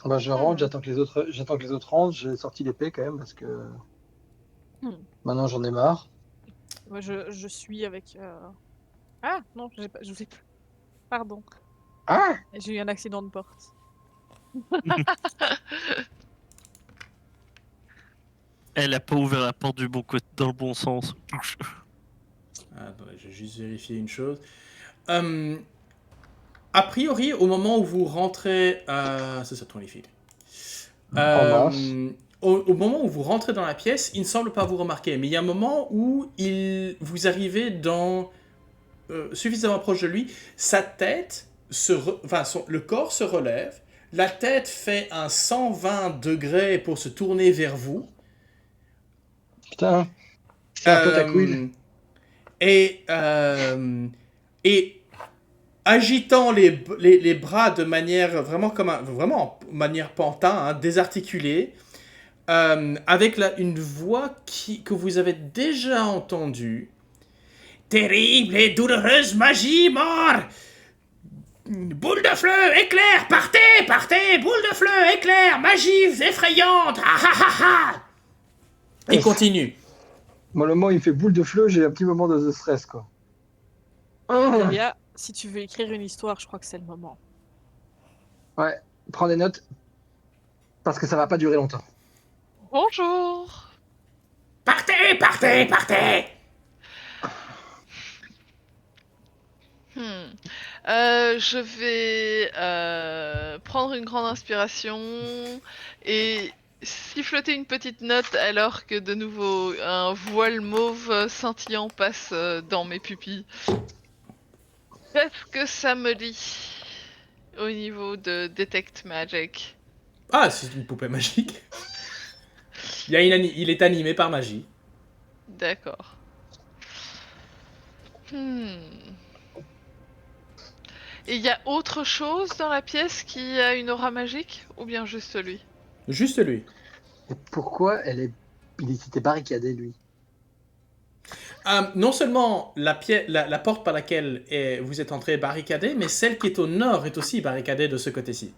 Bah, je rentre, j'attends que les autres rentrent. J'ai sorti l'épée quand même parce que maintenant j'en ai marre. Moi, je suis avec. Ah non, je vous ai pas. Pardon. Ah! J'ai eu un accident de porte. Elle a pas ouvert la porte du bon côté, dans le bon sens. Attendez, je vais juste vérifier une chose. A priori, au moment où vous rentrez... c'est ça, Tony Feed. Au moment où vous rentrez dans la pièce, il ne semble pas vous remarquer, mais il y a un moment où vous arrivez suffisamment proche de lui, sa tête, le corps se relève, la tête fait un 120 degrés pour se tourner vers vous. Putain, c'est un peu ta couille. Et agitant les bras de manière vraiment vraiment manière pantin, hein, désarticulée, avec une voix que vous avez déjà entendue. Terrible et douloureuse magie, mort! Boule de feu, éclair, partez, partez, boule de feu, éclair, magie effrayante, ah ah ah ah. Il continue. Moi, le moment où il fait boule de fleu, j'ai un petit moment de stress, quoi. Delia, si tu veux écrire une histoire, je crois que c'est le moment. Ouais, prends des notes. Parce que ça va pas durer longtemps. Bonjour. Partez, partez, partez. Je vais prendre une grande inspiration et siffloter une petite note alors que de nouveau un voile mauve scintillant passe dans mes pupilles. Qu'est-ce que ça me dit au niveau de Detect Magic? Ah, c'est une poupée magique. Il est animé par magie. D'accord. Et il y a autre chose dans la pièce qui a une aura magique ou bien juste lui? Juste lui. Et pourquoi il était barricadé, lui? Non seulement la porte par laquelle vous êtes entré est barricadée, mais celle qui est au nord est aussi barricadée de ce côté-ci.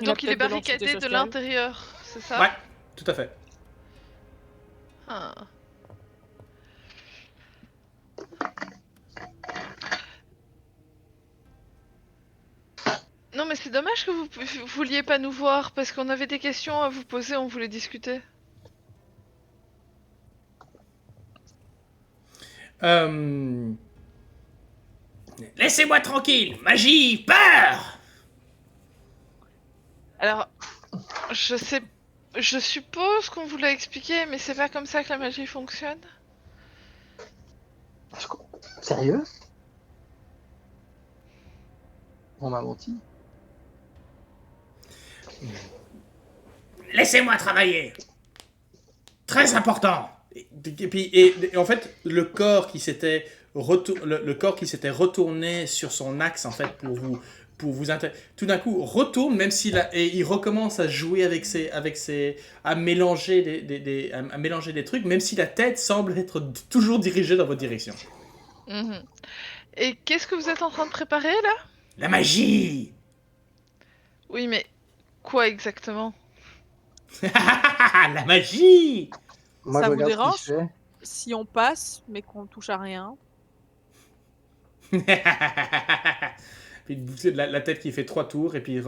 Donc il est peut-être de l'entité barricadé de sociale. l'intérieur, c'est ça? Ouais, tout à fait. Ah. Non mais c'est dommage que vous vouliez pas nous voir parce qu'on avait des questions à vous poser, on voulait discuter. Laissez-moi tranquille, magie, peur. Alors, je suppose qu'on vous l'a expliqué, mais c'est pas comme ça que la magie fonctionne. Sérieux? On m'a menti. Laissez-moi travailler. Très important. Et en fait, le corps qui s'était retourné sur son axe en fait pour vous tout d'un coup retourne même et il recommence à jouer à mélanger à mélanger des trucs même si la tête semble être toujours dirigée dans votre direction. Et qu'est-ce que vous êtes en train de préparer là? La magie. Oui, mais quoi exactement? La magie. Moi, Ça je vous regarde dérange ce qu'il fait. Si on passe, mais qu'on touche à rien. Puis la tête qui fait 3 tours et puis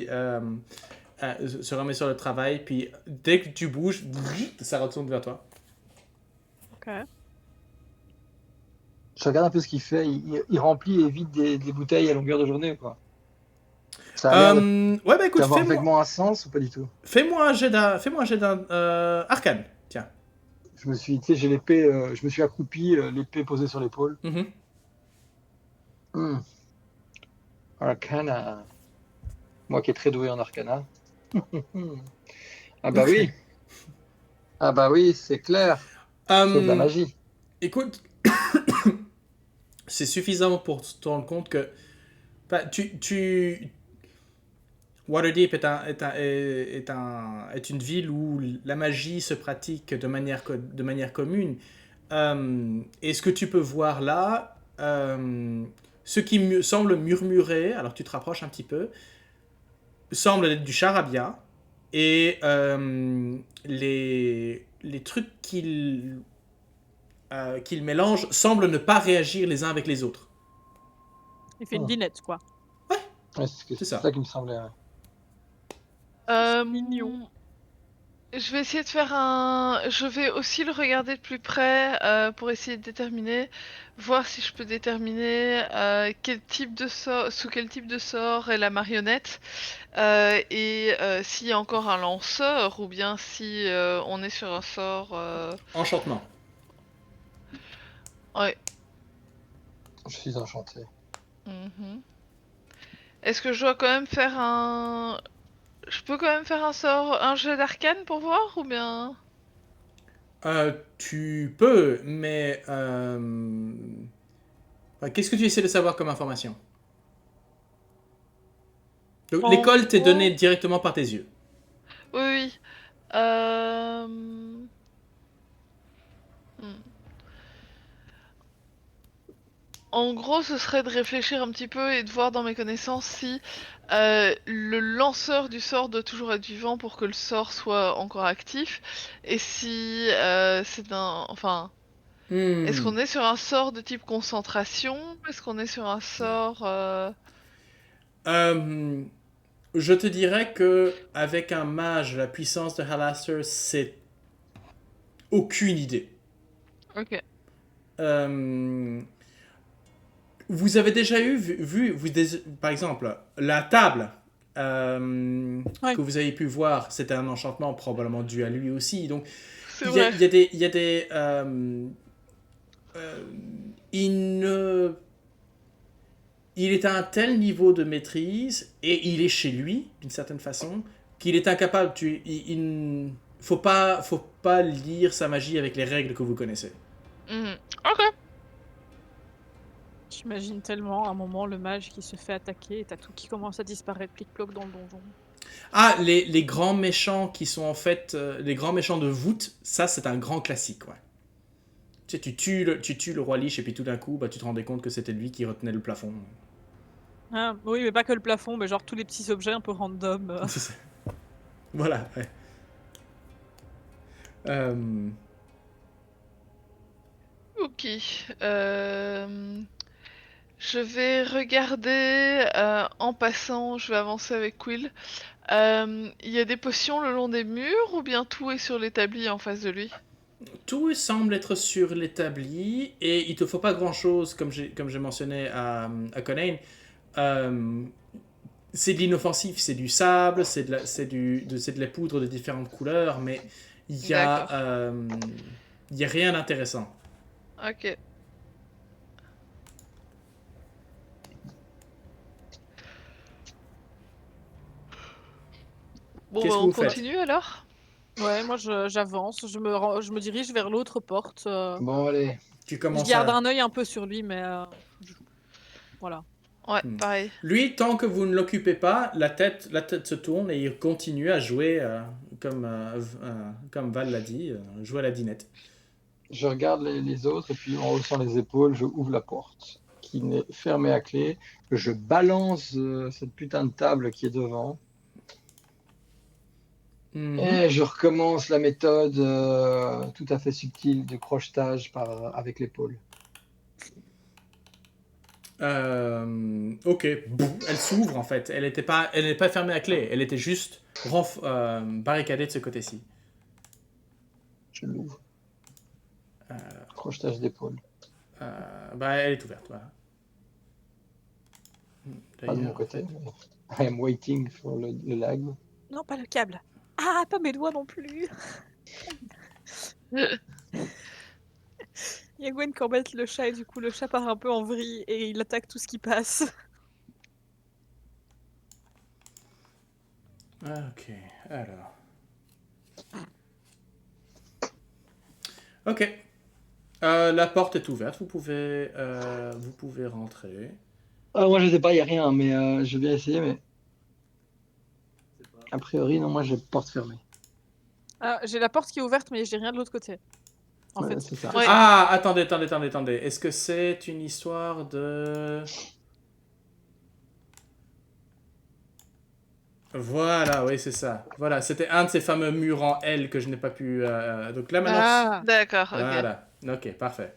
se remet sur le travail. Puis dès que tu bouges, ça retourne vers toi. Ok. Je regarde un peu ce qu'il fait. Il remplit et vide des bouteilles à longueur de journée, quoi. Ça a l'air Ouais, bah écoute, d'avoir vaguement un sens ou pas du tout? fais-moi un jet d'un arcane. Tiens. Je me suis, tu sais, j'ai l'épée, je me suis accroupi, l'épée posée sur l'épaule. Arcana. Moi qui est très doué en arcana. Ah bah oui. Ah bah oui, c'est clair. C'est de la magie. Écoute, c'est suffisant pour te rendre compte que bah, Waterdeep est une ville où la magie se pratique de manière commune. Et ce que tu peux voir là, ce qui semble murmurer, alors tu te rapproches un petit peu, semble être du charabia. Et les trucs qu'il mélange semblent ne pas réagir les uns avec les autres. Il fait une dinette, quoi. Ouais, C'est c'est ça. ça qui me semblait. Ouais. Mignon. Je vais essayer de faire un. Je vais aussi le regarder de plus près pour essayer de déterminer, voir si je peux déterminer quel type de sort, sous quel type de sort est la marionnette et s'il y a encore un lanceur ou bien si on est sur un sort. Enchantement. Ouais. Je suis enchanté. Est-ce que je dois quand même faire un. Je peux quand même faire un sort, un jet d'arcane pour voir ou bien. Tu peux, mais qu'est-ce que tu essaies de savoir comme information? Donc, En l'école t'est gros- donnée directement par tes yeux. Oui, oui. En gros, ce serait de réfléchir un petit peu et de voir dans mes connaissances si le lanceur du sort doit toujours être vivant pour que le sort soit encore actif. Et si c'est un... Enfin, est-ce qu'on est sur un sort de type concentration? Est-ce qu'on est sur un sort... Euh, je te dirais que avec un mage, la puissance de Halaster, c'est aucune idée. Ok. Euh, Vous avez déjà par exemple, la table Ouais. que vous avez pu voir, c'était un enchantement probablement dû à lui aussi. Donc, C'est il y a, vrai. il y a des, il y a des il ne, il est à un tel niveau de maîtrise et il est chez lui d'une certaine façon qu'il est incapable. Faut pas lire sa magie avec les règles que vous connaissez. Mhm. Ok. J'imagine tellement un moment le mage qui se fait attaquer et t'as tout qui commence à disparaître plic-ploc dans le donjon. Ah, les grands méchants qui sont en fait les grands méchants de voûte, ça c'est un grand classique, ouais. Tu sais, tu tues le roi Lich et puis tout d'un coup, bah, tu te rendais compte que c'était lui qui retenait le plafond. Ah, oui, mais pas que le plafond, mais genre tous les petits objets un peu random. C'est ça. Voilà, ouais. Ok. Je vais regarder en passant, je vais avancer avec Quill. Il y a des potions le long des murs ou bien tout est sur l'établi en face de lui? Tout semble être sur l'établi et il te faut pas grand chose, comme j'ai mentionné à Conan. Euh, c'est de l'inoffensif, c'est du sable, c'est de la poudre de différentes couleurs, mais il y a, D'accord. il y a rien d'intéressant. Ok. Bon, Qu'est-ce bah, que on vous faites? continue alors? Ouais, moi j'avance, je me dirige vers l'autre porte. Bon, allez. Tu Je commences garde à... un œil un peu sur lui, mais voilà. Ouais, pareil. Lui, tant que vous ne l'occupez pas, la tête se tourne et il continue à jouer, comme Val l'a dit, jouer à la dinette. Je regarde les autres et puis en haussant les épaules, je ouvre la porte qui est fermée à clé. Je balance cette putain de table qui est devant. Mhm. Et je recommence la méthode tout à fait subtile de crochetage avec l'épaule. Ok, boum, elle s'ouvre en fait. Elle n'est pas fermée à clé. Elle était juste barricadée de ce côté-ci. Je l'ouvre. Crochetage d'épaule. Bah, elle est ouverte. Voilà. Pas de mon D'ailleurs, côté. I am waiting for le lag. Non, pas le câble. Ah, pas mes doigts non plus. Il y a Gwen qui embête le chat et du coup le chat part un peu en vrille et il attaque tout ce qui passe. Ok, alors. Ok. La porte est ouverte. Vous pouvez rentrer. Ah, moi je sais pas, il n'y a rien, mais je vais bien essayer, mais a priori, non, moi j'ai porte fermée. Ah, j'ai la porte qui est ouverte mais j'ai rien de l'autre côté. En Ouais, fait. c'est ça. Ouais. Ah, attendez. Est-ce que c'est une histoire de... Voilà, oui, c'est ça. Voilà, c'était un de ces fameux murs en L que je n'ai pas pu... Donc là, maintenant... Ah, D'accord, ok. Voilà, ok, parfait.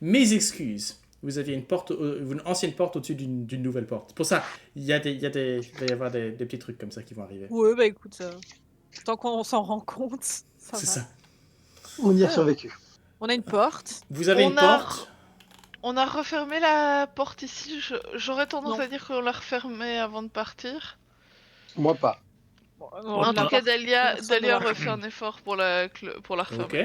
Mes excuses. Vous aviez une ancienne porte au-dessus d'une nouvelle porte. Pour ça, il va y avoir des petits trucs comme ça qui vont arriver. ouais, bah écoute, tant qu'on s'en rend compte, ça C'est va. ça. On y a survécu. On a une porte. Vous avez On une a- porte. On a refermé la porte ici. J'aurais tendance Non. à dire qu'on l'a refermée avant de partir. Moi pas. Bon, En tout cas, Dahlia personne ne l'a aurait fait un effort pour la refermer. Ok.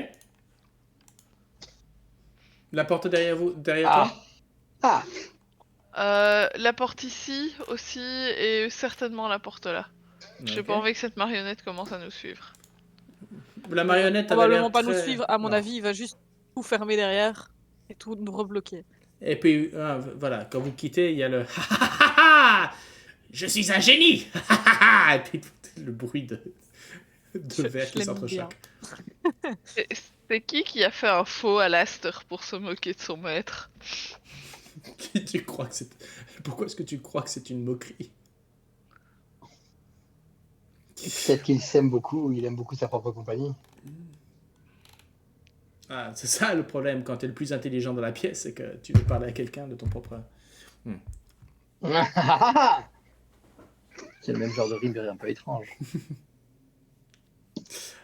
La porte derrière vous, derrière Ah. toi. Ah, La porte ici aussi et certainement la porte là. J'ai Ok. pas envie que cette marionnette commence à nous suivre. La marionnette avait probablement l'air pas nous très... suivre. À mon Non. avis, il va juste tout fermer derrière et tout nous rebloquer. Et puis, voilà, quand vous quittez, il y a le... Je suis un génie. Et puis le bruit de verre Je qui l'aime s'entrechoque. C'est qui a fait un faux à Laster pour se moquer de son maître? Tu crois que c'est... Pourquoi est-ce que tu crois que c'est une moquerie? Peut-être qu'il s'aime beaucoup, il aime beaucoup sa propre compagnie. Ah, c'est ça le problème quand tu es le plus intelligent de la pièce, c'est que tu veux parler à quelqu'un de ton propre... C'est le même genre de rime un peu étrange.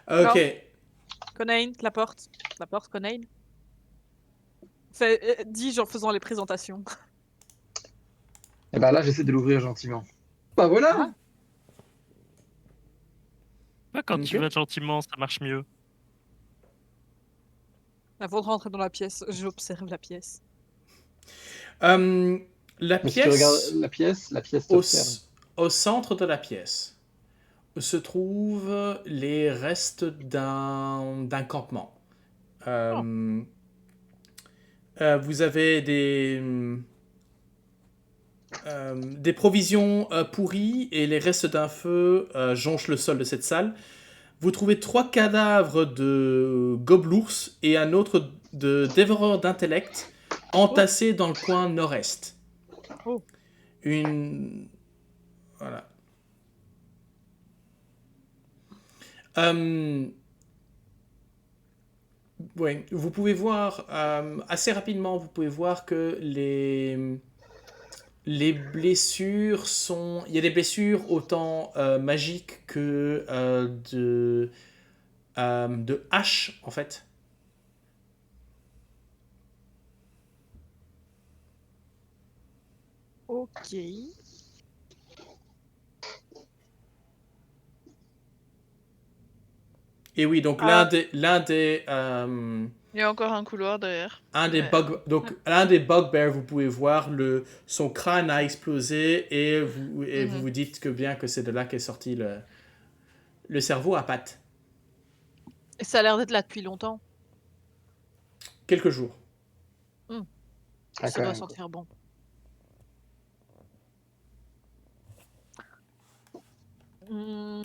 Ok. Conain, la porte. La porte, Conain. Dis-je en faisant les présentations. Et ben là, j'essaie de l'ouvrir gentiment. Bah voilà. Ah. Quand Ok. tu vas gentiment, ça marche mieux. Avant de rentrer dans la pièce, j'observe la pièce. La Mais si tu regardes pièce la pièce au, t'observe. au centre de la pièce se trouvent les restes d'un campement. Vous avez des provisions pourries et les restes d'un feu jonchent le sol de cette salle. Vous trouvez 3 cadavres de gobelours et un autre de dévoreur d'intellect entassés dans le coin nord-est. Oh. Voilà. Oui, vous pouvez voir assez rapidement, vous pouvez voir que les blessures sont... Il y a des blessures autant magiques que de haches, en fait. Ok. Et oui, donc l'un des Il y a encore un couloir derrière. l'un des bugbears, vous pouvez voir son crâne a explosé et vous vous dites que bien que c'est de là qu'est sorti le cerveau à pattes. Et ça a l'air d'être là depuis longtemps. Quelques jours. Ah, Ça quand doit même, sentir bon. Hmm.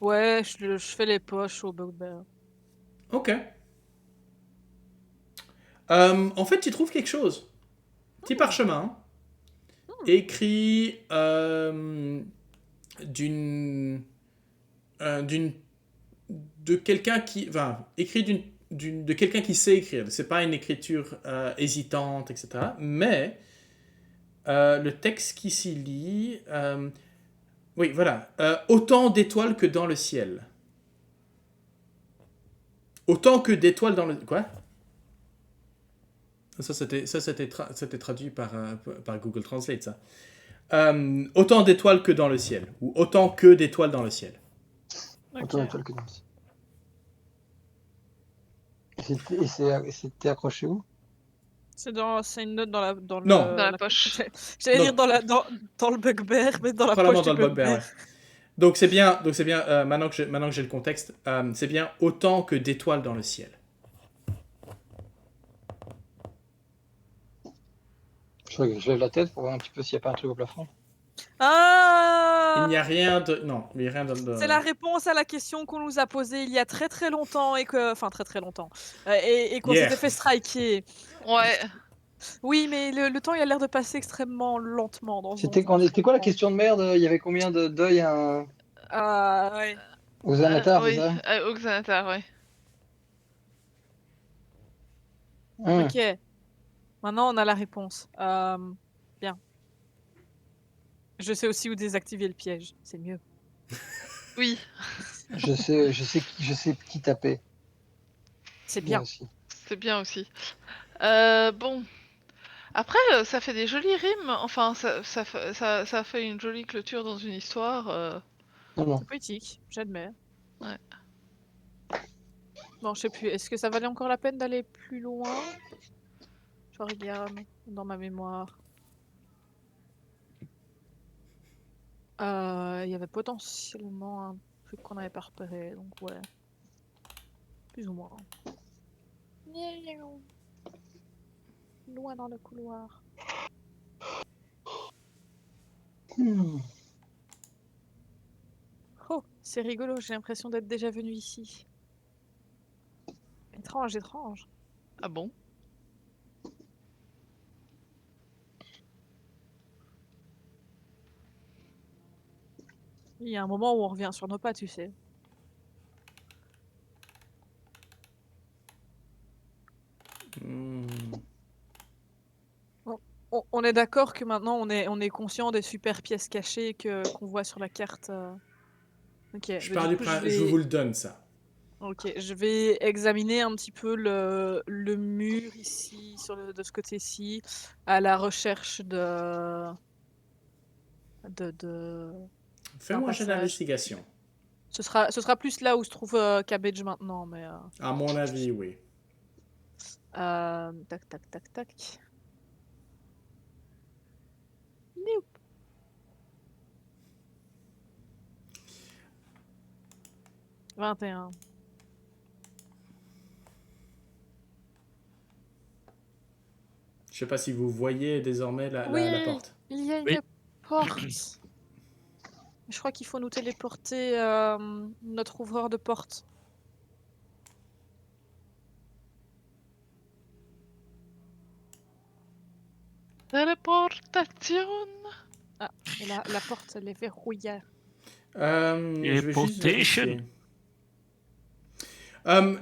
Ouais, je fais les poches au bugbear. Ok. En fait, tu trouves quelque chose. Petit parchemin. Écrit d'une de quelqu'un qui écrit de quelqu'un qui sait écrire. C'est pas une écriture hésitante, etc. Mais le texte qui s'y lit, oui, voilà, autant d'étoiles que dans le ciel. Autant que d'étoiles dans le quoi? Ça c'était traduit par Google Translate, ça. Autant d'étoiles que dans le ciel, ou autant que d'étoiles dans le ciel. Autant d'étoiles que dans le ciel. Et c'était accroché où? C'est une note dans Non. Dans la poche. J'allais dire Donc- dans le bugbear, mais dans la Probablement poche dans du le bugbear, ouais. Donc c'est bien, maintenant que j'ai le contexte, c'est bien autant que d'étoiles dans le ciel. Je lève la tête pour voir un petit peu s'il n'y a pas un truc au plafond. Ah! Il n'y a rien de... Non, il n'y a rien de... C'est la réponse à la question qu'on nous a posée il y a très très longtemps enfin très très longtemps et qu'on Hier. s'était fait striker. Ouais. Oui, mais le temps il a l'air de passer extrêmement lentement dans ce C'était donjon, c'était quoi la je question de merde? Il y avait combien de deuil comprends. Ouais. aux Xanatar, c'est Oui, ça? au Xanatar, ouais. Ok. Maintenant on a la réponse. Bien. Je sais aussi où désactiver le piège. C'est mieux. Oui, Je sais qui taper. C'est Bien bien. aussi. c'est bien aussi. Bon. Après, ça fait des jolies rimes. Enfin, ça fait une jolie clôture dans une histoire. Non. C'est poétique, j'admets. Ouais. Bon, je sais plus. Est-ce que ça valait encore la peine d'aller plus loin? Je regarde dans ma mémoire. Il y avait potentiellement un truc qu'on n'avait pas repéré, donc ouais. Plus ou moins. Loin dans le couloir. Oh, c'est rigolo, j'ai l'impression d'être déjà venu ici. Étrange, étrange. Ah bon? Il y a un moment où on revient sur nos pas, tu sais. Hmm. On est d'accord que maintenant on est conscient des super pièces cachées qu'on voit sur la carte. Ok, Je bah, pars du du coup, principe, je vous le donne ça. Ok, je vais examiner un petit peu le mur ici, de ce côté-ci, à la recherche de d'un Fais-moi un jet passage. d'investigation. Ce sera plus là où se trouve Cabbage maintenant, mais À mon avis, oui. tac tac tac tac. Nope. « 21. Je sais pas si vous voyez désormais la Oui, porte. il y a une Oui. porte. Je crois qu'il faut nous téléporter notre ouvreur de porte. Téléportation. Ah, et la porte, elle est verrouillée. Je vais juste Teleportation. vérifier.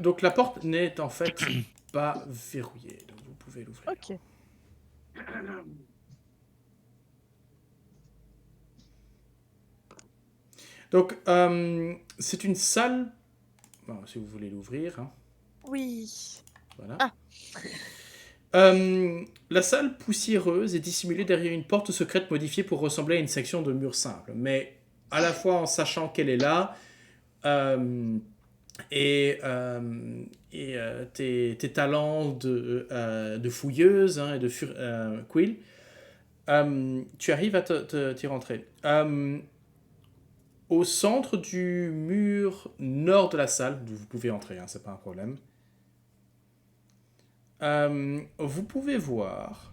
Donc la porte n'est en fait pas verrouillée, donc vous pouvez l'ouvrir. Ok. Donc c'est une salle. Bon, si vous voulez l'ouvrir, hein. Oui. Voilà. Ah. La salle poussiéreuse est dissimulée derrière une porte secrète modifiée pour ressembler à une section de mur simple, mais à la fois en sachant qu'elle est là et tes talents de fouilleuse hein, et de quill, tu arrives à t'y rentrer. Au centre du mur nord de la salle, vous pouvez entrer, hein, c'est pas un problème. Vous pouvez voir.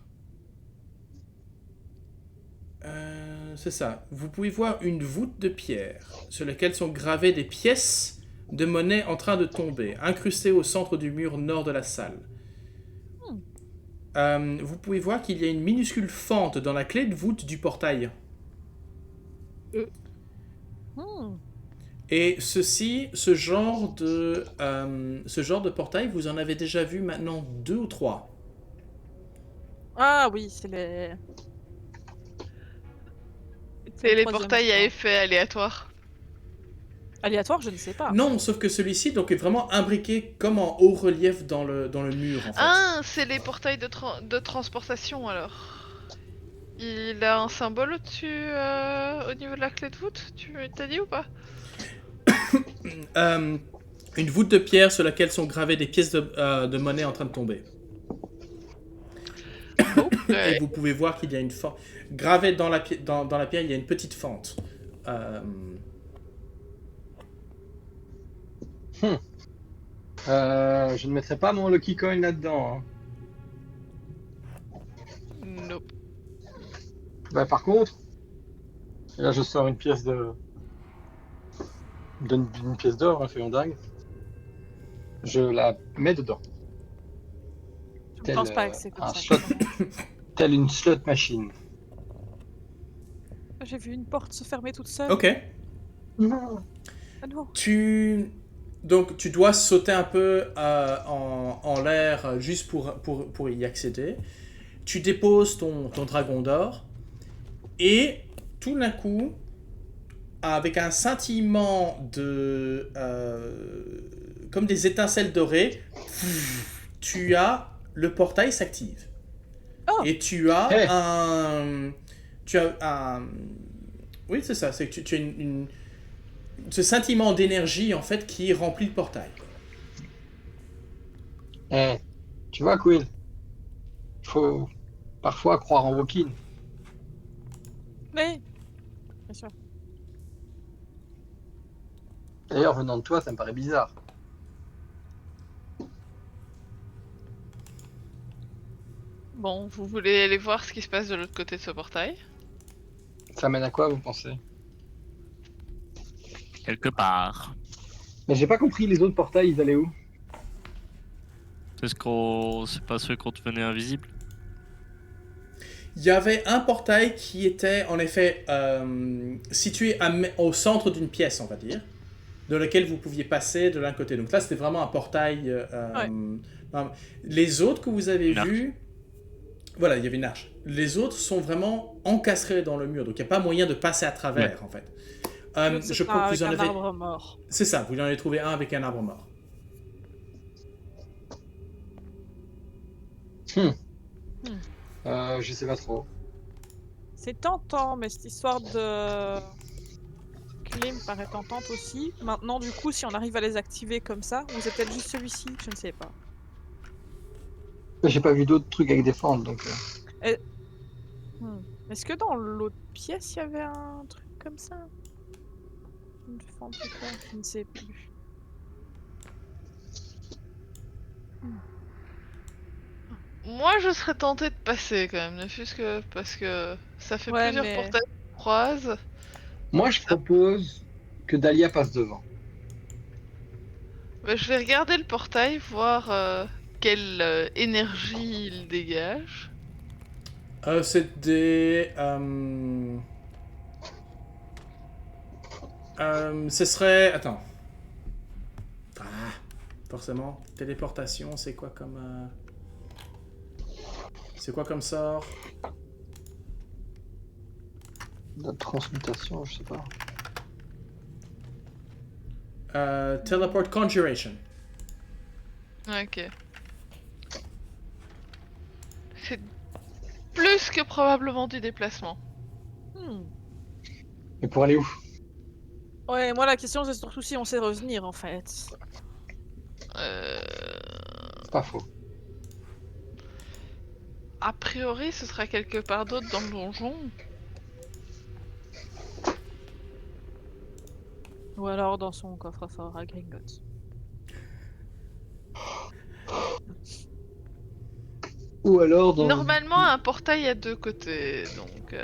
C'est ça. Vous pouvez voir une voûte de pierre sur laquelle sont gravées des pièces de monnaie en train de tomber, incrustées au centre du mur nord de la salle. Vous pouvez voir qu'il y a une minuscule fente dans la clé de voûte du portail. Et ce genre de portail, vous en avez déjà vu maintenant 2 ou 3. Ah oui, c'est les... C'est le les troisième, portails je à crois. effet aléatoire. Aléatoire, je ne sais pas. Non, sauf que celui-ci donc, est vraiment imbriqué comme en haut relief dans le mur, en fait. Ah, c'est les portails de transportation alors. Il a un symbole au-dessus, au niveau de la clé de voûte, tu t'as dit ou pas? Une voûte de pierre sur laquelle sont gravées des pièces de monnaie en train de tomber. Et vous pouvez voir qu'il y a une fente. Gravée dans la pierre, il y a une petite fente. Je ne mettrai pas mon Lucky Coin là-dedans. Hein. Nope. Bah, par contre, et là je sors une pièce d'une pièce d'or, hein, soyons dingues. Je la mets dedans. Je ne pense pas que c'est comme un ça. slot, telle une slot machine. J'ai vu une porte se fermer toute seule. Ok. À nouveau. Donc tu dois sauter un peu en l'air juste pour y accéder. Tu déposes ton dragon d'or et tout d'un coup, avec un scintillement comme des étincelles dorées, le portail s'active. Oh. Et tu as Hey. Oui, c'est ça. C'est que tu as ce scintillement d'énergie en fait qui remplit le portail. Tu vois, Quill, faut parfois croire en Wokin. Mais, bien sûr. D'ailleurs, venant de toi, ça me paraît bizarre. Bon, vous voulez aller voir ce qui se passe de l'autre côté de ce portail? Ça mène à quoi, vous pensez? Quelque part. Mais j'ai pas compris, les autres portails, ils allaient où? C'est pas ceux qu'on devenait invisible. Il y avait un portail qui était en effet situé au centre d'une pièce, on va dire, de laquelle vous pouviez passer de l'un côté. Donc là, c'était vraiment un portail. Les autres que vous avez vus, voilà, il y avait une arche. Les autres sont vraiment encastrés dans le mur, donc il n'y a pas moyen de passer à travers, en fait. Je crois que vous en avez. Arbre mort. C'est ça, vous en avez trouvé un avec un arbre mort. Je sais pas trop. C'est tentant, mais cette histoire de clé me paraît tentante aussi. Maintenant, du coup, si on arrive à les activer comme ça, ou c'est peut-être juste celui-ci, je ne sais pas. J'ai pas vu d'autres trucs avec des fentes, donc... Est-ce que dans l'autre pièce, il y avait un truc comme ça? Une fente peut-être, je ne sais plus. Moi, je serais tentée de passer quand même, ne fût-ce que parce que ça fait Ouais, plusieurs mais- portails qui croisent. Moi, je propose que Dahlia passe devant. Bah, je vais regarder le portail, voir quelle énergie il dégage. C'est des. Ce serait. Attends. Ah, forcément. Téléportation, c'est quoi comme. C'est quoi comme sort? La transmutation, je sais pas. Teleport Conjuration. Ok. C'est plus que probablement du déplacement. Mais pour aller où? Ouais, moi la question c'est surtout si on sait revenir en fait. C'est pas faux. A priori, ce sera quelque part d'autre dans le donjon. Ou alors dans son coffre-fort à Gringotts. Ou alors dans... Normalement, un portail a deux côtés, donc...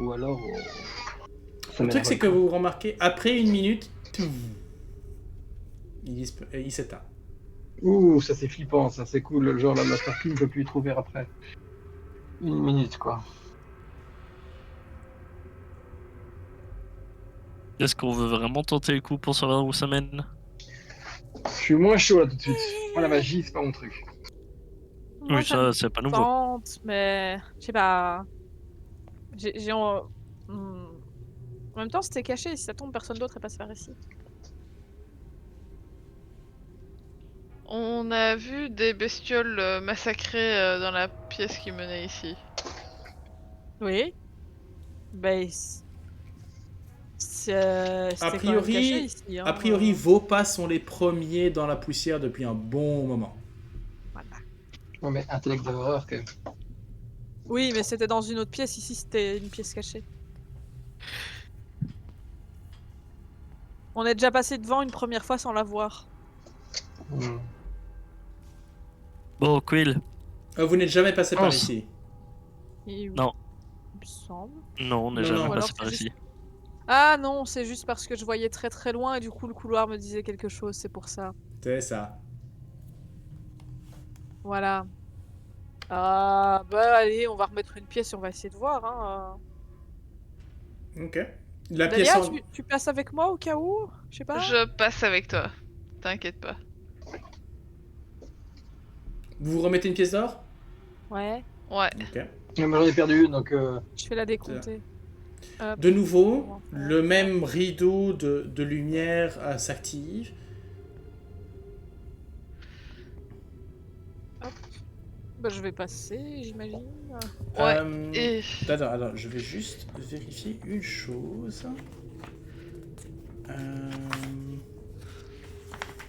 Ou alors... Le truc, c'est que vous remarquez, après une minute, il s'éteint. Ouh, ça c'est flippant, ça c'est cool. Genre la partie ne peut plus y trouver après. Une minute, quoi. Est-ce qu'on veut vraiment tenter le coup pour savoir où ça mène? Je suis moins chaud là tout de suite. Moi la magie, c'est pas mon truc. Moi, Oui, ça, c'est pas nouveau. tente, mais je sais pas. En même temps, c'était caché. Si ça tombe, personne d'autre est passé par ici. On a vu des bestioles massacrées dans la pièce qui menait ici. Oui. Ben, c'était A quand même priori, caché ici. Hein. a priori, vos pas sont les premiers dans la poussière depuis un bon moment. Voilà. Ouais, mais intellect d'horreur quand même. Oui, mais c'était dans une autre pièce. Ici, c'était une pièce cachée. On est déjà passé devant une première fois sans la voir. Bon, Quill. Vous n'êtes jamais passé par Oh, ici. Et Non. Il me semble. Non, on n'est Non, jamais non. passé Alors, par c'est ici. Ah non, c'est juste parce que je voyais très très loin et du coup le couloir me disait quelque chose, c'est pour ça. C'est ça. Voilà. Ah bah allez, on va remettre une pièce et on va essayer de voir. Hein. Ok. La pièce Dahlia, en... tu passes avec moi au cas où? Je sais pas. Je passe avec toi. T'inquiète pas. Vous remettez une pièce d'or? Ouais, Ouais. Ok. Mais moi j'en ai perdu une, donc... je vais la décompter. De nouveau, le même rideau de lumière s'active. Bah, je vais passer, j'imagine. Ouais. Euh, Attends, je vais juste vérifier une chose.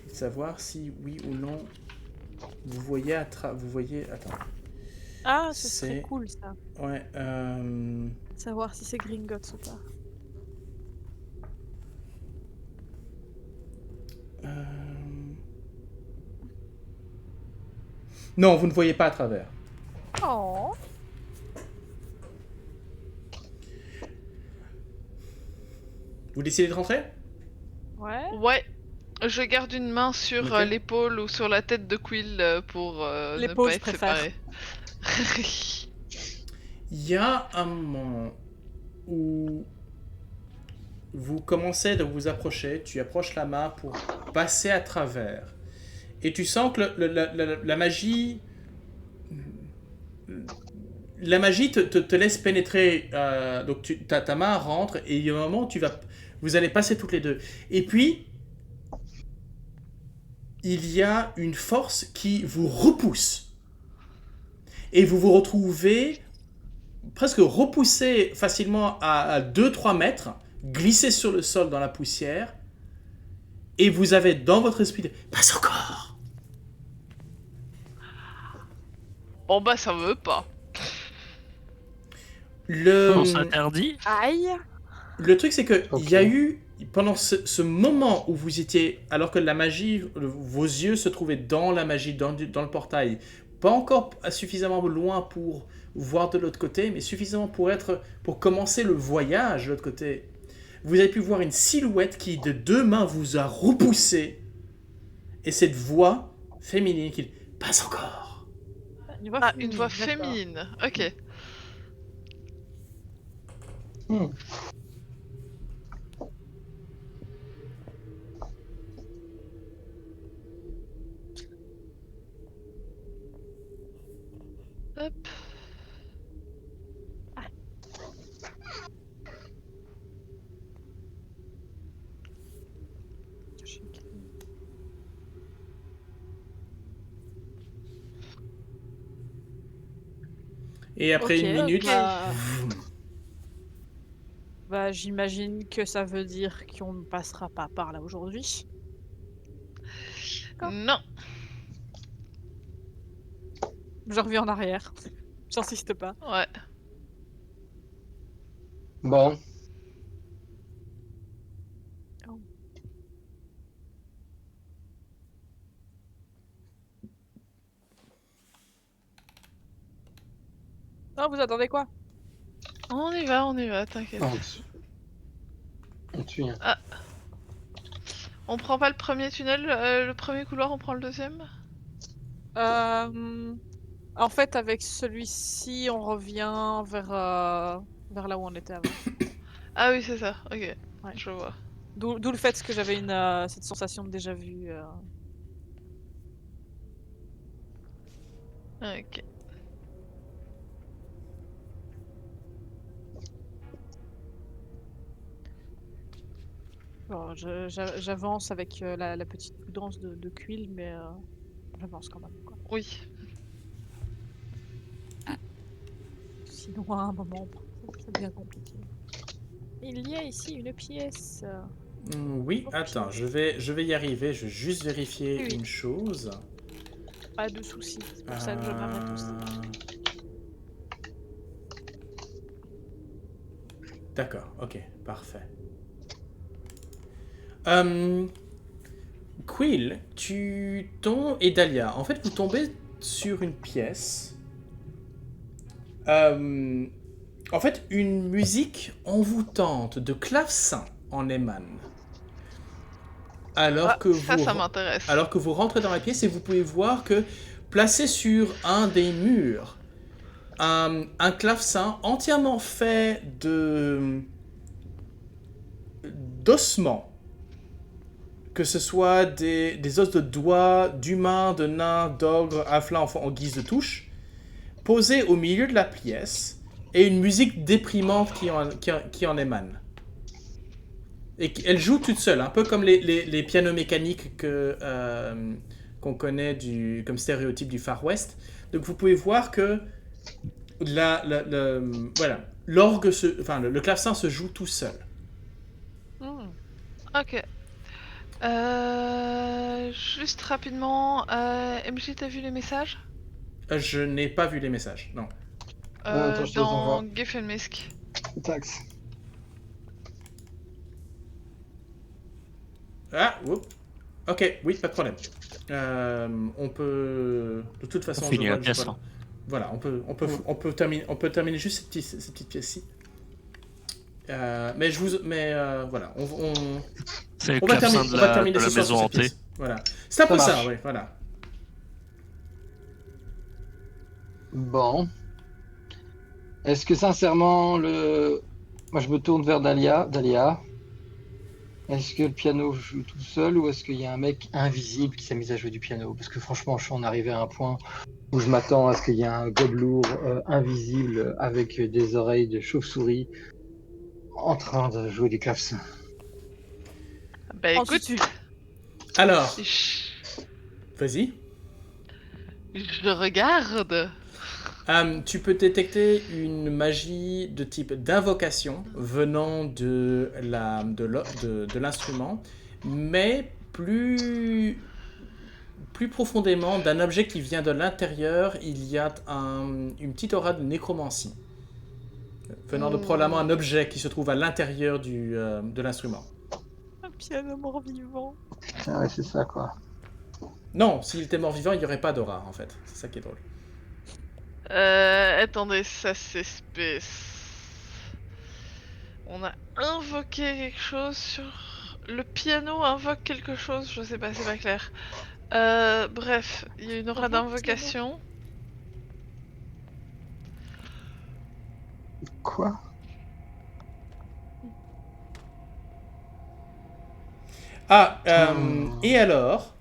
Savoir si oui ou non vous voyez vous voyez. Attends. Ah, ce serait C'est- cool ça. Ouais. Savoir si c'est Gringotts ou pas. Non, vous ne voyez pas à travers. Oh. Vous décidez de rentrer? Ouais. Ouais. Je garde une main sur Ok. l'épaule ou sur la tête de Quill pour ne L'épaule, pas je être préfère. séparés. Il y a un moment où vous commencez de vous approcher, tu approches la main pour passer à travers. Et tu sens que la magie... La magie te laisse pénétrer. Donc ta main rentre et il y a un moment où vous allez passer toutes les deux. Et puis, il y a une force qui vous repousse. Et vous vous retrouvez presque repoussé facilement à 2-3 mètres, glissé sur le sol dans la poussière. Et vous avez dans votre esprit, pas encore. Bon bah ça veut pas. On s'interdit. Aïe. Le truc, c'est que Ok. il y a eu, pendant ce moment où vous étiez, alors que la magie, vos yeux se trouvaient dans la magie, dans le portail, pas encore suffisamment loin pour voir de l'autre côté, mais suffisamment pour commencer le voyage de l'autre côté. Vous avez pu voir une silhouette qui, de 2 mains, vous a repoussé. Et cette voix féminine qui dit « Pas encore !» Ah, une voix d'accord. féminine. Ok. Hmm. Hop. Et après Ok, une minute, bah- vroom. Bah, j'imagine que ça veut dire qu'on ne passera pas par là aujourd'hui. D'accord. Non. Je reviens en arrière. J'insiste pas. Ouais. Bon. Non, vous attendez quoi? On y va, t'inquiète. On te suit. On prend pas le premier tunnel, le premier couloir, on prend le deuxième? En fait, avec celui-ci, on revient vers là où on était avant. Ah oui, c'est ça, ok. Ouais. Je vois. D'où le fait que j'avais cette sensation de déjà vu. Ok. Bon, j'avance avec la petite prudence de Quill, mais j'avance quand même, quoi. Oui. Sinon, à un moment, ça devient compliqué. Il y a ici une pièce. Oui, attends, je vais y arriver. Je vais juste vérifier Oui. une chose. Pas de soucis, c'est pour ça que je m'arrête aussi. D'accord, ok, parfait. Quill, tu tombes, et Dahlia, en fait, vous tombez sur une pièce. En fait, une musique envoûtante de clavecin en émane. Alors que Ça m'intéresse. alors que vous rentrez dans la pièce et vous pouvez voir que placé sur un des murs, un clavecin entièrement fait d'ossements, que ce soit des os de doigts, d'humains, de nains, d'ogres, afflins en guise de touche, posé au milieu de la pièce, et une musique déprimante qui en émane. Et elle joue toute seule, un peu comme les pianos mécaniques qu'on connaît comme stéréotype du Far West. Donc vous pouvez voir que voilà, le clavecin se joue tout seul. Ok. Juste rapidement, MJ, t'as vu les messages? Je n'ai pas vu les messages, non. Attends, je te les Dans envoie. Gefenmisk. Taxe. Ah, oups. Ok, oui, pas de problème. On peut... De toute façon, On finit la je pièce, vois- hein. Voilà, on peut terminer juste cette petite pièce-ci. Mais voilà, C'est le on va clavecin terminer, on va terminer de la ce soir maison sur cette hantée. pièce. Voilà. C'est un peu Ça ça, marche. oui, voilà. Bon. Est-ce que sincèrement, moi je me tourne vers Dahlia. Dahlia, est-ce que le piano joue tout seul ou est-ce qu'il y a un mec invisible qui s'amuse à jouer du piano? Parce que franchement, je suis en arrivé à un point où je m'attends à ce qu'il y ait un gobelour invisible avec des oreilles de chauve-souris en train de jouer du clavecin. Bah écoute, Alors, je vas-y. regarde. Tu peux détecter une magie de type d'invocation venant de l'instrument, mais plus profondément d'un objet qui vient de l'intérieur, il y a une petite aura de nécromancie venant de probablement un objet qui se trouve à l'intérieur de l'instrument. Un piano mort-vivant. Ah ouais, c'est ça quoi. Non, s'il était mort-vivant, il n'y aurait pas d'aura en fait. C'est ça qui est drôle. Attendez, ça c'est On a invoqué quelque chose sur... Le piano invoque quelque chose, je sais pas, c'est pas clair. Bref, il y a une aura d'invocation. Quoi? Et alors,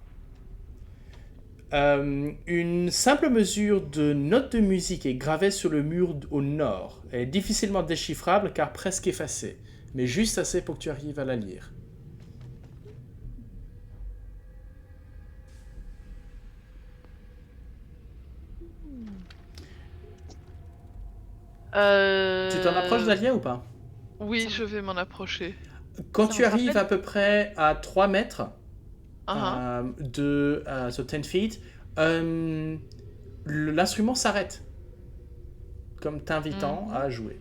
une simple mesure de note de musique est gravée sur le mur au nord. Elle est difficilement déchiffrable car presque effacée, mais juste assez pour que tu arrives à la lire. Tu t'en approches d'Alia ou pas? Oui, je vais m'en approcher. Quand Ça tu me arrives rappelle- à peu près à 3 mètres Ah, sur 10 feet, l'instrument s'arrête, comme t'invitant à jouer.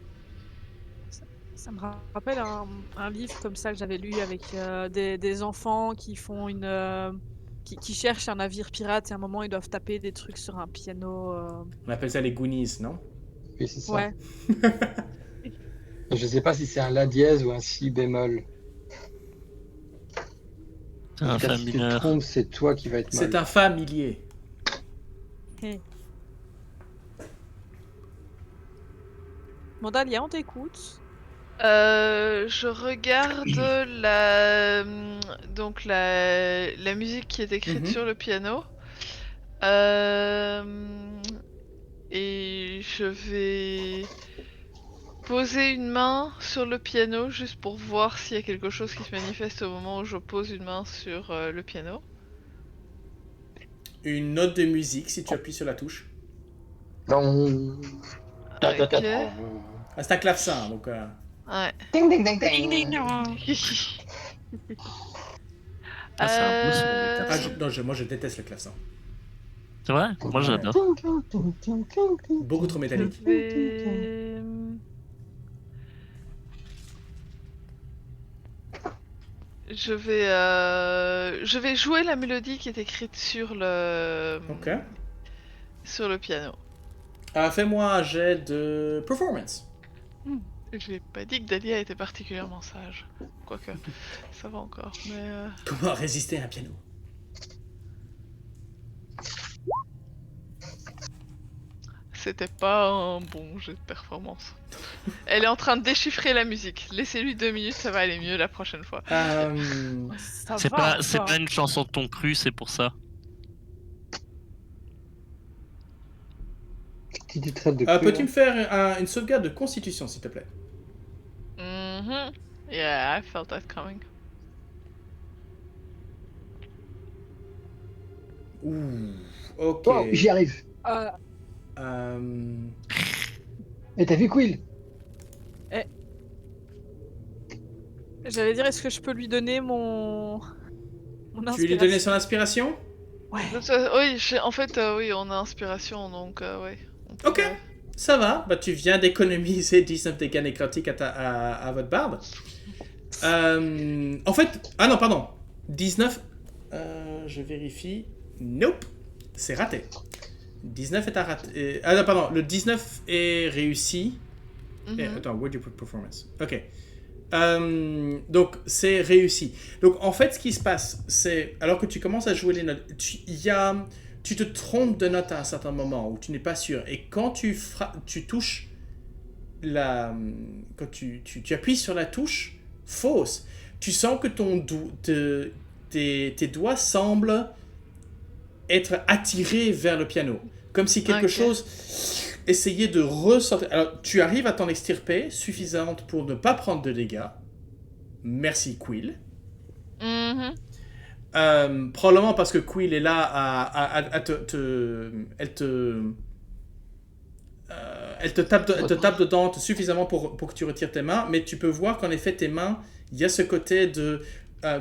Ça me rappelle un livre comme ça que j'avais lu avec des enfants qui font qui cherchent un navire pirate et à un moment ils doivent taper des trucs sur un piano. On appelle ça les Goonies, non? Oui, c'est ça. Ouais. Et je sais pas si c'est un La dièse ou un Si bémol. C'est un Car fa si tu te mineur. trompes, c'est toi qui va être mal. C'est un familier. Bon, Dahlia, on t'écoute. je regarde la musique qui est écrite Mhm. sur le piano. Et je vais poser une main sur le piano juste pour voir s'il y a quelque chose qui se manifeste au moment où je pose une main sur le piano. Une note de musique si tu appuies sur la touche. Non. Ok. Ah, c'est un clavecin, donc... Ouais. Ding ding ding ding. Ah, c'est un beau son, Euh, le clavecin. non, moi je déteste le clavecin. C'est vrai? Moi j'adore. Beaucoup trop métallique. Je vais jouer la mélodie qui est écrite sur le piano. Fais-moi un jet de performance. J'ai pas dit que Dahlia était particulièrement sage. Quoique, ça va encore. Mais Comment résister à un piano? c'était pas un bon jet de performance. Elle est en train de déchiffrer la musique. Laissez-lui 2 minutes, ça va aller mieux la prochaine fois. Ça C'est va, pas quoi. une chanson de ton cru, c'est pour ça. Tu traites de Peux-tu me faire une sauvegarde de constitution, s'il te plaît? Mhm. Yeah, I felt that coming. Ouh, ok. Oh, j'y arrive. Et t'as vu Quill? J'allais dire, est-ce que je peux lui donner mon Tu veux lui donner son inspiration? Ouais. Oui, en fait, oui, on a inspiration, donc ouais. Ok, ça va. Bah, tu viens d'économiser 19 dégâts nécrotiques à votre barbe. En fait... Ah non, pardon. 19... je vérifie. Nope. C'est raté. 19 est à rater. Ah non, pardon. Le 19 est réussi. Attends, where'd you put performance? Ok. Donc, c'est réussi. Donc, en fait, ce qui se passe, c'est... Alors que tu commences à jouer les notes, tu te trompes de note à un certain moment où tu n'es pas sûr. Et quand tu touches quand tu appuies sur la touche fausse, tu sens que tes doigts semblent être attirés vers le piano. Comme si quelque chose essayait de ressortir. Alors, tu arrives à t'en extirper suffisante pour ne pas prendre de dégâts. Merci, Quill. Probablement parce que Quill est là elle te tape dedans suffisamment pour que tu retires tes mains, mais tu peux voir qu'en effet tes mains, il y a ce côté de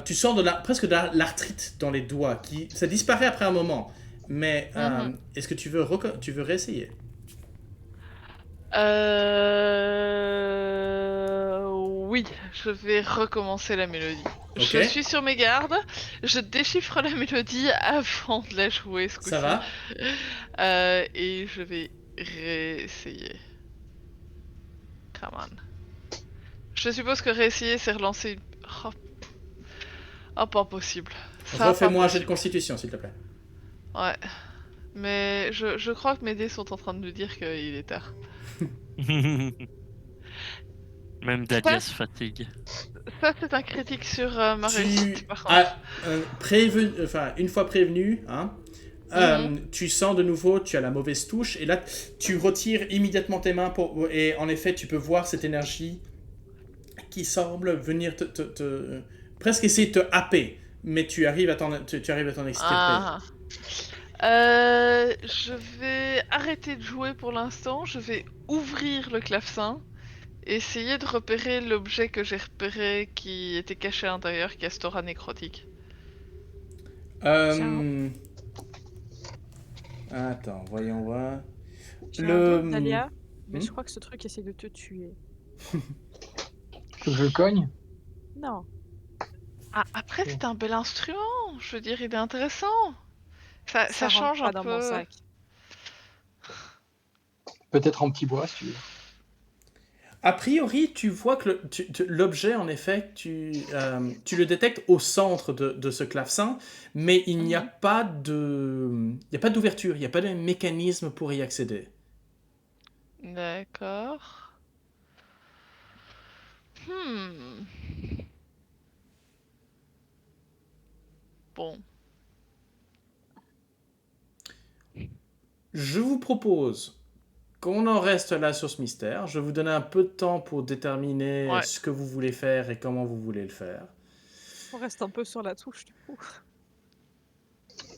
tu sens presque de l'arthrite dans les doigts ça disparaît après un moment, mais est-ce que tu veux réessayer? Oui, je vais recommencer la mélodie. Ok. Je suis sur mes gardes, je déchiffre la mélodie avant de la jouer ce coup-ci. Ça va? Et je vais réessayer. Come on. Je suppose que réessayer, c'est relancer... Oh, pas possible. Refais-moi un jet de constitution, s'il te plaît. Ouais. Mais je crois que mes dés sont en train de me dire qu'il est tard. Même Dalia se fatigue. Ça, c'est un critique sur ma réussite, par contre. Une fois prévenu, hein, tu sens de nouveau, tu as la mauvaise touche, et là, tu retires immédiatement tes mains, et en effet, tu peux voir cette énergie qui semble venir presque essayer de te happer, mais tu arrives à t'en extirper. Je vais arrêter de jouer pour l'instant, je vais ouvrir le clavecin, essayer de repérer l'objet que j'ai repéré qui était caché à l'intérieur, qui est Astora nécrotique. Attends, voyons voir. J'ai un doute, Dalia, mais je crois que ce truc essaie de te tuer. Que je le cogne? Non. Ah, après, c'est un bel instrument, je veux dire, il est intéressant. Ça rentre change pas un dans peu. mon sac. Peut-être en petit bois, si tu veux. A priori, tu vois que l'objet, en effet, tu le détectes au centre de ce clavecin, mais il n'y a pas d'ouverture, il n'y a pas de mécanisme pour y accéder. D'accord. Bon. Je vous propose qu'on en reste là sur ce mystère. Je vais vous donner un peu de temps pour déterminer ce que vous voulez faire et comment vous voulez le faire. On reste un peu sur la touche, du coup.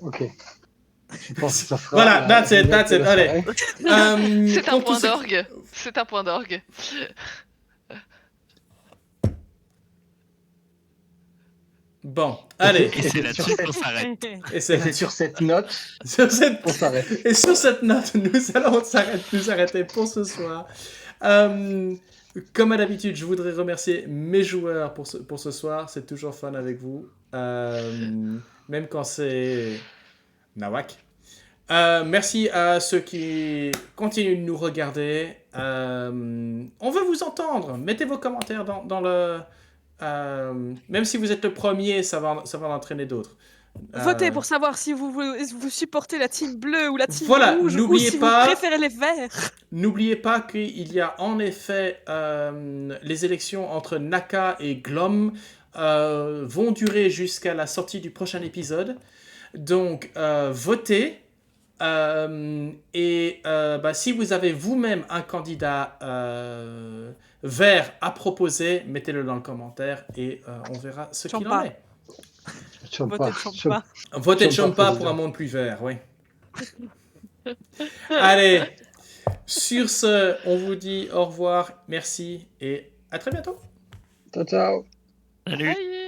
Ok. Je pense que ça fera voilà, that's it, allez. C'est un point d'orgue. C'est un point d'orgue. Bon, allez. Et c'est là-dessus qu'on s'arrête. Et c'est sur cette note on s'arrête. Et sur cette note, nous allons nous arrêter pour ce soir. Comme à l'habitude, je voudrais remercier mes joueurs pour ce soir. C'est toujours fun avec vous. Même quand c'est nawak. Merci à ceux qui continuent de nous regarder. On veut vous entendre. Mettez vos commentaires dans le... même si vous êtes le premier, ça va en entraîner d'autres. Votez pour savoir si vous supportez la team bleue ou la team rouge, ou si vous préférez les verts. N'oubliez pas qu'il y a en effet les élections entre Naka et Glom vont durer jusqu'à la sortie du prochain épisode. Donc votez. Si vous avez vous-même un candidat vert à proposer, mettez-le dans le commentaire et on verra ce qu'il en est. Votez Champa pour un monde plus vert, oui. Allez, sur ce, on vous dit au revoir, merci et à très bientôt. Ciao, ciao. Salut. Bye.